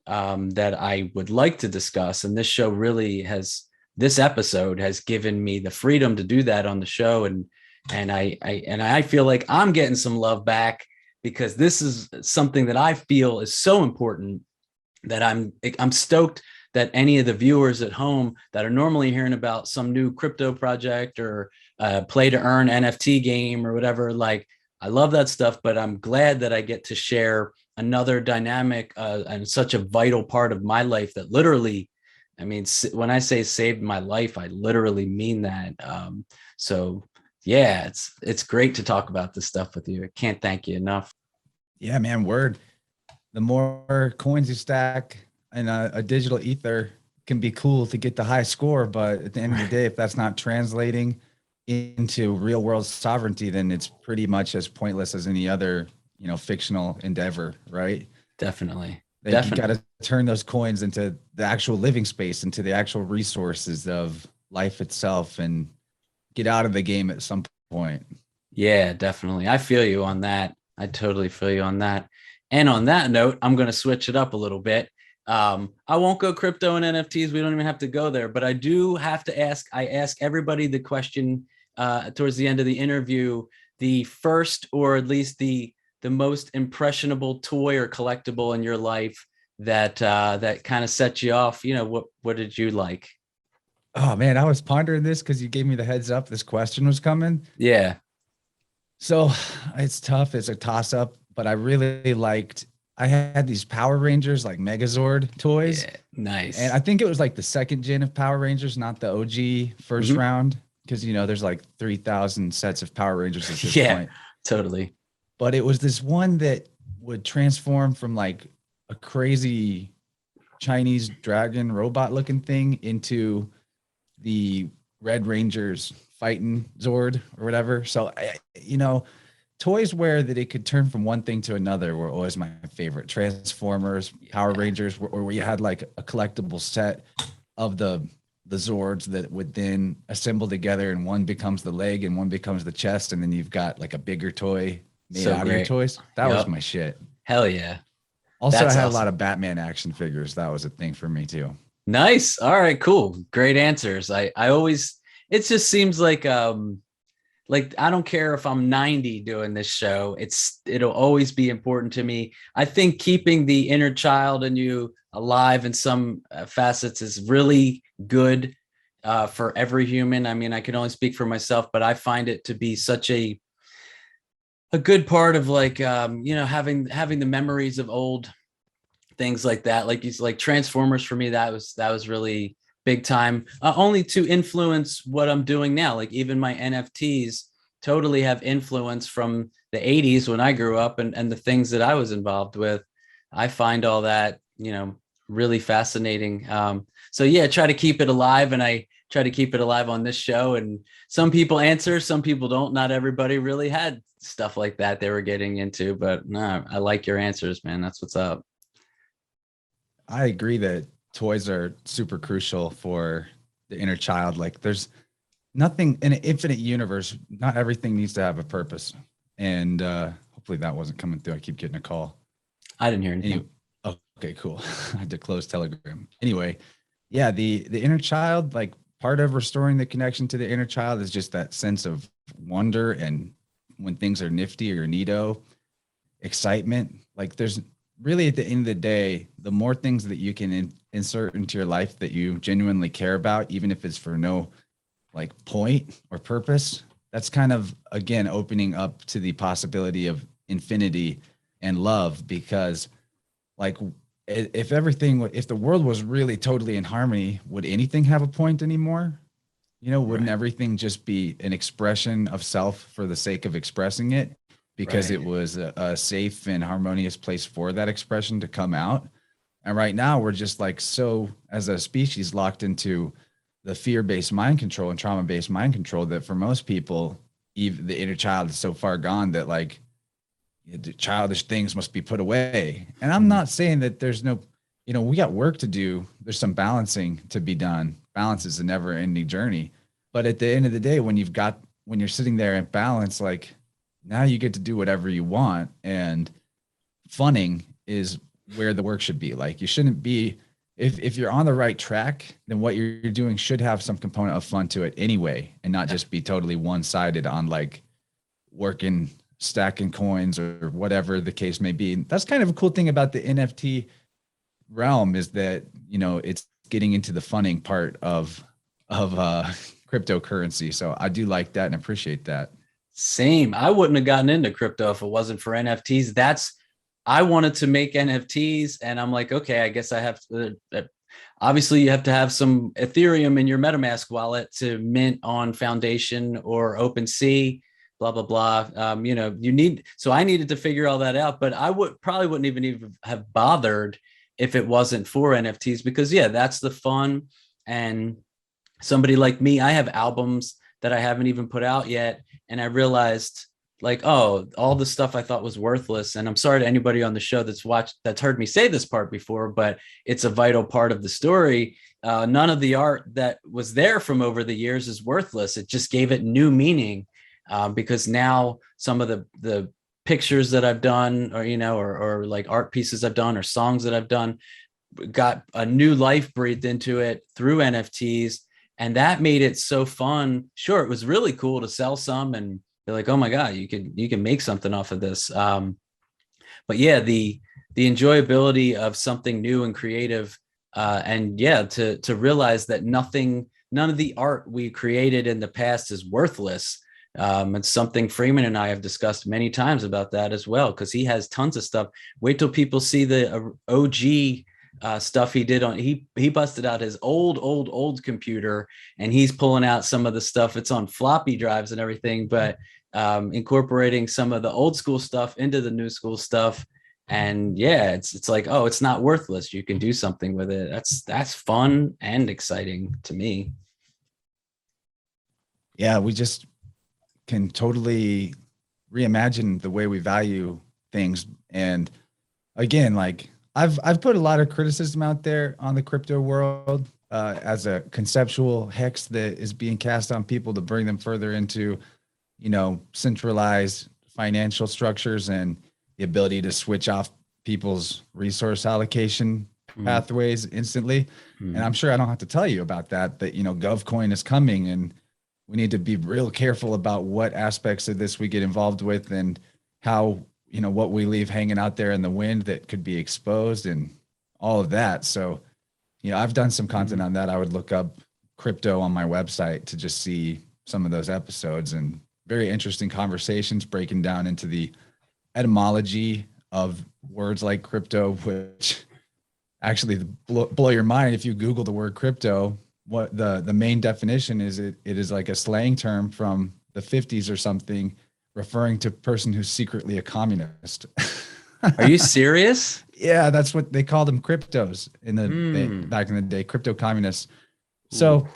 that I would like to discuss. And this episode has given me the freedom to do that on the show. And I feel like I'm getting some love back, because this is something that I feel is so important, that I'm stoked that any of the viewers at home that are normally hearing about some new crypto project or play to earn NFT game or whatever, like I love that stuff, but I'm glad that I get to share another dynamic and such a vital part of my life that literally, I mean, when I say saved my life, I literally mean that. So yeah, it's great to talk about this stuff with you. I can't thank you enough. Yeah, man, word. The more coins you stack in a digital ether can be cool to get the high score, but at the end of the day, if that's not translating into real world sovereignty, then it's pretty much as pointless as any other, fictional endeavor, right? Definitely. Like you got to turn those coins into the actual living space, into the actual resources of life itself, and get out of the game at some point. Yeah, definitely. I feel you on that. I totally feel you on that. And on that note, I'm going to switch it up a little bit. I won't go crypto and NFTs. We don't even have to go there, but I do have to ask. I ask everybody the question towards the end of the interview: the first, or at least the most impressionable toy or collectible in your life that kind of set you off. What did you like? Oh man, I was pondering this because you gave me the heads up this question was coming. Yeah. So it's tough. It's a toss up, but I really liked, I had these Power Rangers, like Megazord toys. Yeah, nice. And I think it was like the second gen of Power Rangers, not the OG first round. Cause there's like 3,000 sets of Power Rangers at this point. Totally. But it was this one that would transform from like a crazy Chinese dragon robot looking thing into the Red Rangers fighting Zord or whatever. So, toys where that it could turn from one thing to another were always my favorite. Transformers, Power Rangers, or where you had like a collectible set of the Zords that would then assemble together, and one becomes the leg and one becomes the chest, and then you've got like a bigger toy made out of your toys. That was my shit. Hell yeah. Also, I had a lot of Batman action figures. That was a thing for me too. Nice. All right, cool. Great answers. I always, it just seems like I don't care if I'm 90 doing this show. It'll always be important to me. I think keeping the inner child in you alive in some facets is really good for every human. I mean, I can only speak for myself, but I find it to be such a good part of having the memories of old things like that. Like Transformers for me, that was really big time, only to influence what I'm doing now. Like even my NFTs totally have influence from the 80s when I grew up, and the things that I was involved with. I find all that, really fascinating. So yeah, try to keep it alive, and I try to keep it alive on this show. And some people answer, some people don't. Not everybody really had stuff like that they were getting into, but no, I like your answers, man. That's what's up. I agree that toys are super crucial for the inner child. Like there's nothing in an infinite universe. Not everything needs to have a purpose. And hopefully that wasn't coming through. I keep getting a call. I didn't hear anything. Okay, cool. I had to close Telegram. Anyway, yeah, the inner child, like part of restoring the connection to the inner child is just that sense of wonder, and when things are nifty or neato, excitement. Like there's really, at the end of the day, the more things that you can insert into your life that you genuinely care about, even if it's for no like point or purpose, that's kind of, again, opening up to the possibility of infinity and love. Because like if the world was really totally in harmony, would anything have a point anymore? Wouldn't everything just be an expression of self for the sake of expressing it, because it was a safe and harmonious place for that expression to come out? And right now we're just like, so as a species, locked into the fear-based mind control and trauma-based mind control that for most people, even the inner child is so far gone that like the childish things must be put away. And I'm not saying that there's no, we got work to do. There's some balancing to be done. Balance is a never ending journey. But at the end of the day, when you're sitting there in balance, like now you get to do whatever you want. And funning is where the work should be. Like you shouldn't be, if you're on the right track, then what you're doing should have some component of fun to it anyway, and not just be totally one-sided on like working, stacking coins or whatever the case may be. And that's kind of a cool thing about the NFT realm, is that, it's getting into the funning part of cryptocurrency. So I do like that and appreciate that. Same. I wouldn't have gotten into crypto if it wasn't for NFTs. I wanted to make NFTs, and I'm like, okay, I guess I have to. Obviously, you have to have some Ethereum in your MetaMask wallet to mint on Foundation or OpenSea, blah blah blah. You need. So I needed to figure all that out, but I wouldn't even have bothered if it wasn't for NFTs, because yeah, that's the fun. And somebody like me, I have albums that I haven't even put out yet, and I realized, like, oh, all the stuff I thought was worthless. And I'm sorry to anybody on the show that's heard me say this part before, but it's a vital part of the story. None of the art that was there from over the years is worthless. It just gave it new meaning, because now some of the pictures that I've done, or like art pieces I've done or songs that I've done, got a new life breathed into it through NFTs. And that made it so fun. Sure, it was really cool to sell some and they're like, oh my God, you can make something off of this. But yeah, the enjoyability of something new and creative, and yeah, to realize that none of the art we created in the past is worthless. It's something Freeman and I have discussed many times about that as well, because he has tons of stuff. Wait till people see the OG stuff he did he busted out his old computer, and he's pulling out some of the stuff. It's on floppy drives and everything, but incorporating some of the old school stuff into the new school stuff. And yeah, it's like, oh, it's not worthless. You can do something with it. That's fun and exciting to me. Yeah, we just can totally reimagine the way we value things. And again, like I've put a lot of criticism out there on the crypto world, as a conceptual hex that is being cast on people to bring them further into, centralized financial structures and the ability to switch off people's resource allocation pathways instantly. And I'm sure I don't have to tell you about that, GovCoin is coming, and we need to be real careful about what aspects of this we get involved with, and how, what we leave hanging out there in the wind that could be exposed, and all of that. So, I've done some content on that. I would look up crypto on my website to just see some of those episodes, and very interesting conversations breaking down into the etymology of words like crypto, which actually blow your mind. If you Google the word crypto, what the main definition is, it is like a slang term from the 50s or something, referring to a person who's secretly a communist. Are you serious? Yeah, that's what they called them, cryptos back in the day, crypto communists. So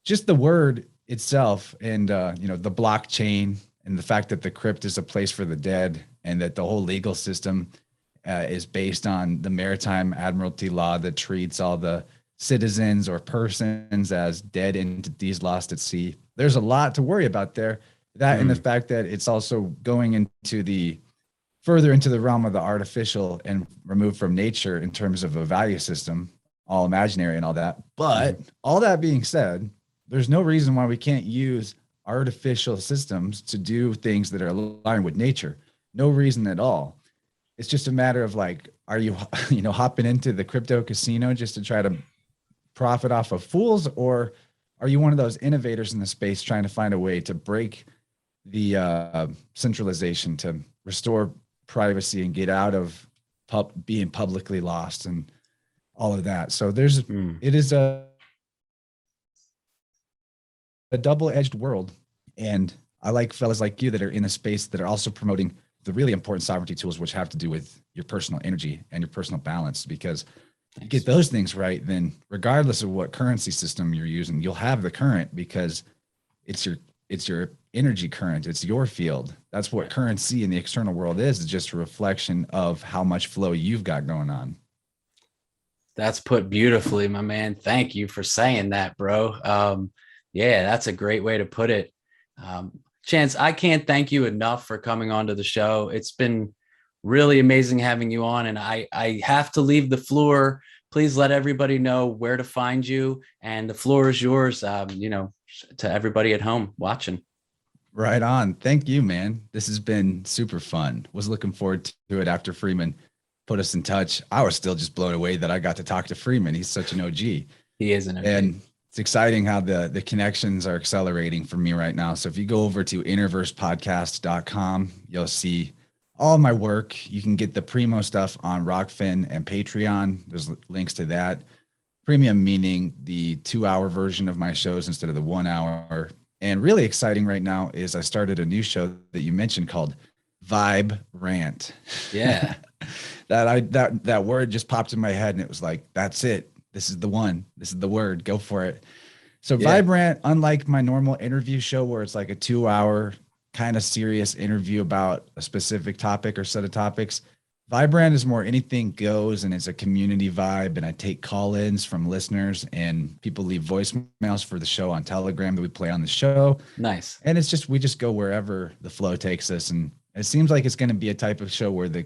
just the word itself, and the blockchain, and the fact that the crypt is a place for the dead, and that the whole legal system is based on the maritime admiralty law that treats all the citizens or persons as dead entities lost at sea. There's a lot to worry about there. That and the fact that it's also going into further into the realm of the artificial and removed from nature in terms of a value system, all imaginary and all that. But all that being said, there's no reason why we can't use artificial systems to do things that are aligned with nature. No reason at all. It's just a matter of like, are you, hopping into the crypto casino just to try to profit off of fools, or are you one of those innovators in the space trying to find a way to break the centralization, to restore privacy and get out of being publicly lost and all of that? So it is a double-edged world. And I like fellas like you that are in a space that are also promoting the really important sovereignty tools, which have to do with your personal energy and your personal balance, because you get those things right, then regardless of what currency system you're using, you'll have the current, because it's your energy current. It's your field. That's what currency in the external world is just a reflection of how much flow you've got going on. That's put beautifully, my man. Thank you for saying that, bro. Yeah, that's a great way to put it. Chance, I can't thank you enough for coming onto the show. It's been really amazing having you on, and I have to leave the floor. Please let everybody know where to find you, and the floor is yours. To everybody at home watching. Right on. Thank you, man. This has been super fun. Was looking forward to it after Freeman put us in touch. I was still just blown away that I got to talk to Freeman. He's such an OG. He is an OG. And it's exciting how the connections are accelerating for me right now. So if you go over to innerversepodcast.com, you'll see all my work. You can get the primo stuff on Rockfin and Patreon. There's links to that. Premium meaning the 2-hour version of my shows instead of the 1 hour. And really exciting right now is I started a new show that you mentioned called Vibe Rant. Yeah. that word just popped in my head and it was like, that's it. This is the one. This is the word. Go for it. So yeah. Vibe Rant, unlike my normal interview show where it's like a 2-hour kind of serious interview about a specific topic or set of topics, Vibe Rant is more anything goes, and it's a community vibe. And I take call-ins from listeners, and people leave voicemails for the show on Telegram that we play on the show. Nice. And it's just, we just go wherever the flow takes us. And it seems like it's going to be a type of show where the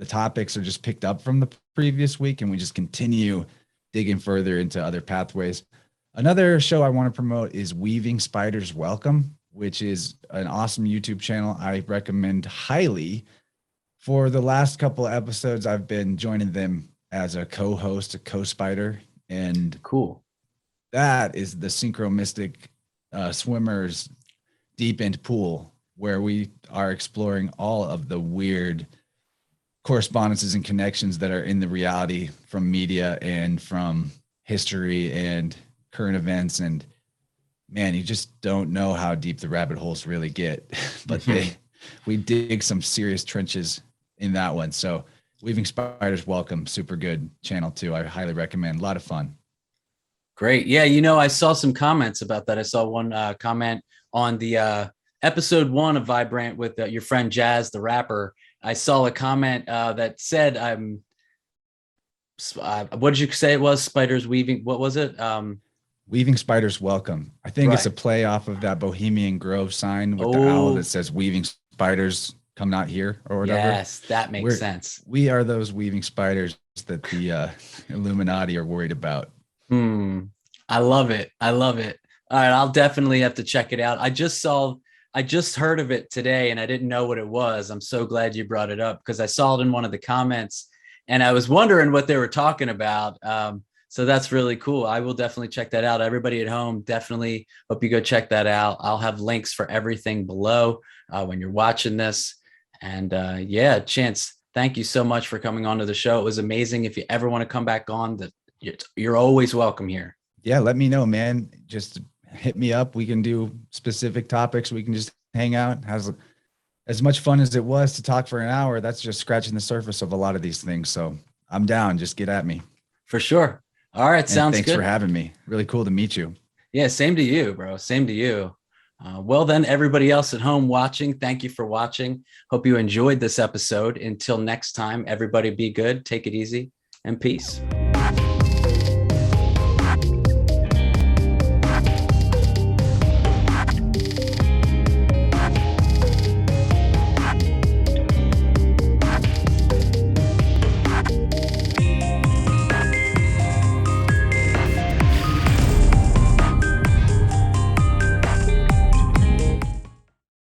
topics are just picked up from the previous week, and we just continue digging further into other pathways. Another show I want to promote is Weaving Spiders Welcome, which is an awesome YouTube channel I recommend highly. For the last couple of episodes, I've been joining them as a co-host, a co-spider, and cool. That is the Synchro Mystic Swimmers Deep End Pool, where we are exploring all of the weird correspondences and connections that are in the reality from media and from history and current events. And man, you just don't know how deep the rabbit holes really get, but we dig some serious trenches in that one. So Weaving Spiders Welcome, super good channel too. I highly recommend. A lot of fun. Great. Yeah. I saw some comments about that. I saw one comment on the episode 1 of Vibe Rant with your friend Jazz, the rapper. I saw a comment that said, what did you say it was? Spiders weaving. What was it? Weaving Spiders Welcome. I think It's a play off of that Bohemian Grove sign with the owl that says Weaving Spiders come not here or whatever. Yes, that makes sense. We are those weaving spiders that the Illuminati are worried about. I love it. I love it. All right, I'll definitely have to check it out. I just heard of it today and I didn't know what it was. I'm so glad you brought it up because I saw it in one of the comments and I was wondering what they were talking about. So that's really cool. I will definitely check that out. Everybody at home, definitely hope you go check that out. I'll have links for everything below when you're watching this. And Chance, thank you so much for coming on to the show. It was amazing. If you ever want to come back on, you're always welcome here. Yeah, let me know, man. Just hit me up. We can do specific topics. We can just hang out. Has as much fun as it was to talk for an hour. That's just scratching the surface of a lot of these things. So I'm down. Just get at me. For sure. All right. Sounds good. Thanks for having me. Really cool to meet you. Yeah. Same to you, bro. Same to you. Well, then, everybody else at home watching, thank you for watching. Hope you enjoyed this episode. Until next time, everybody be good, take it easy, and peace.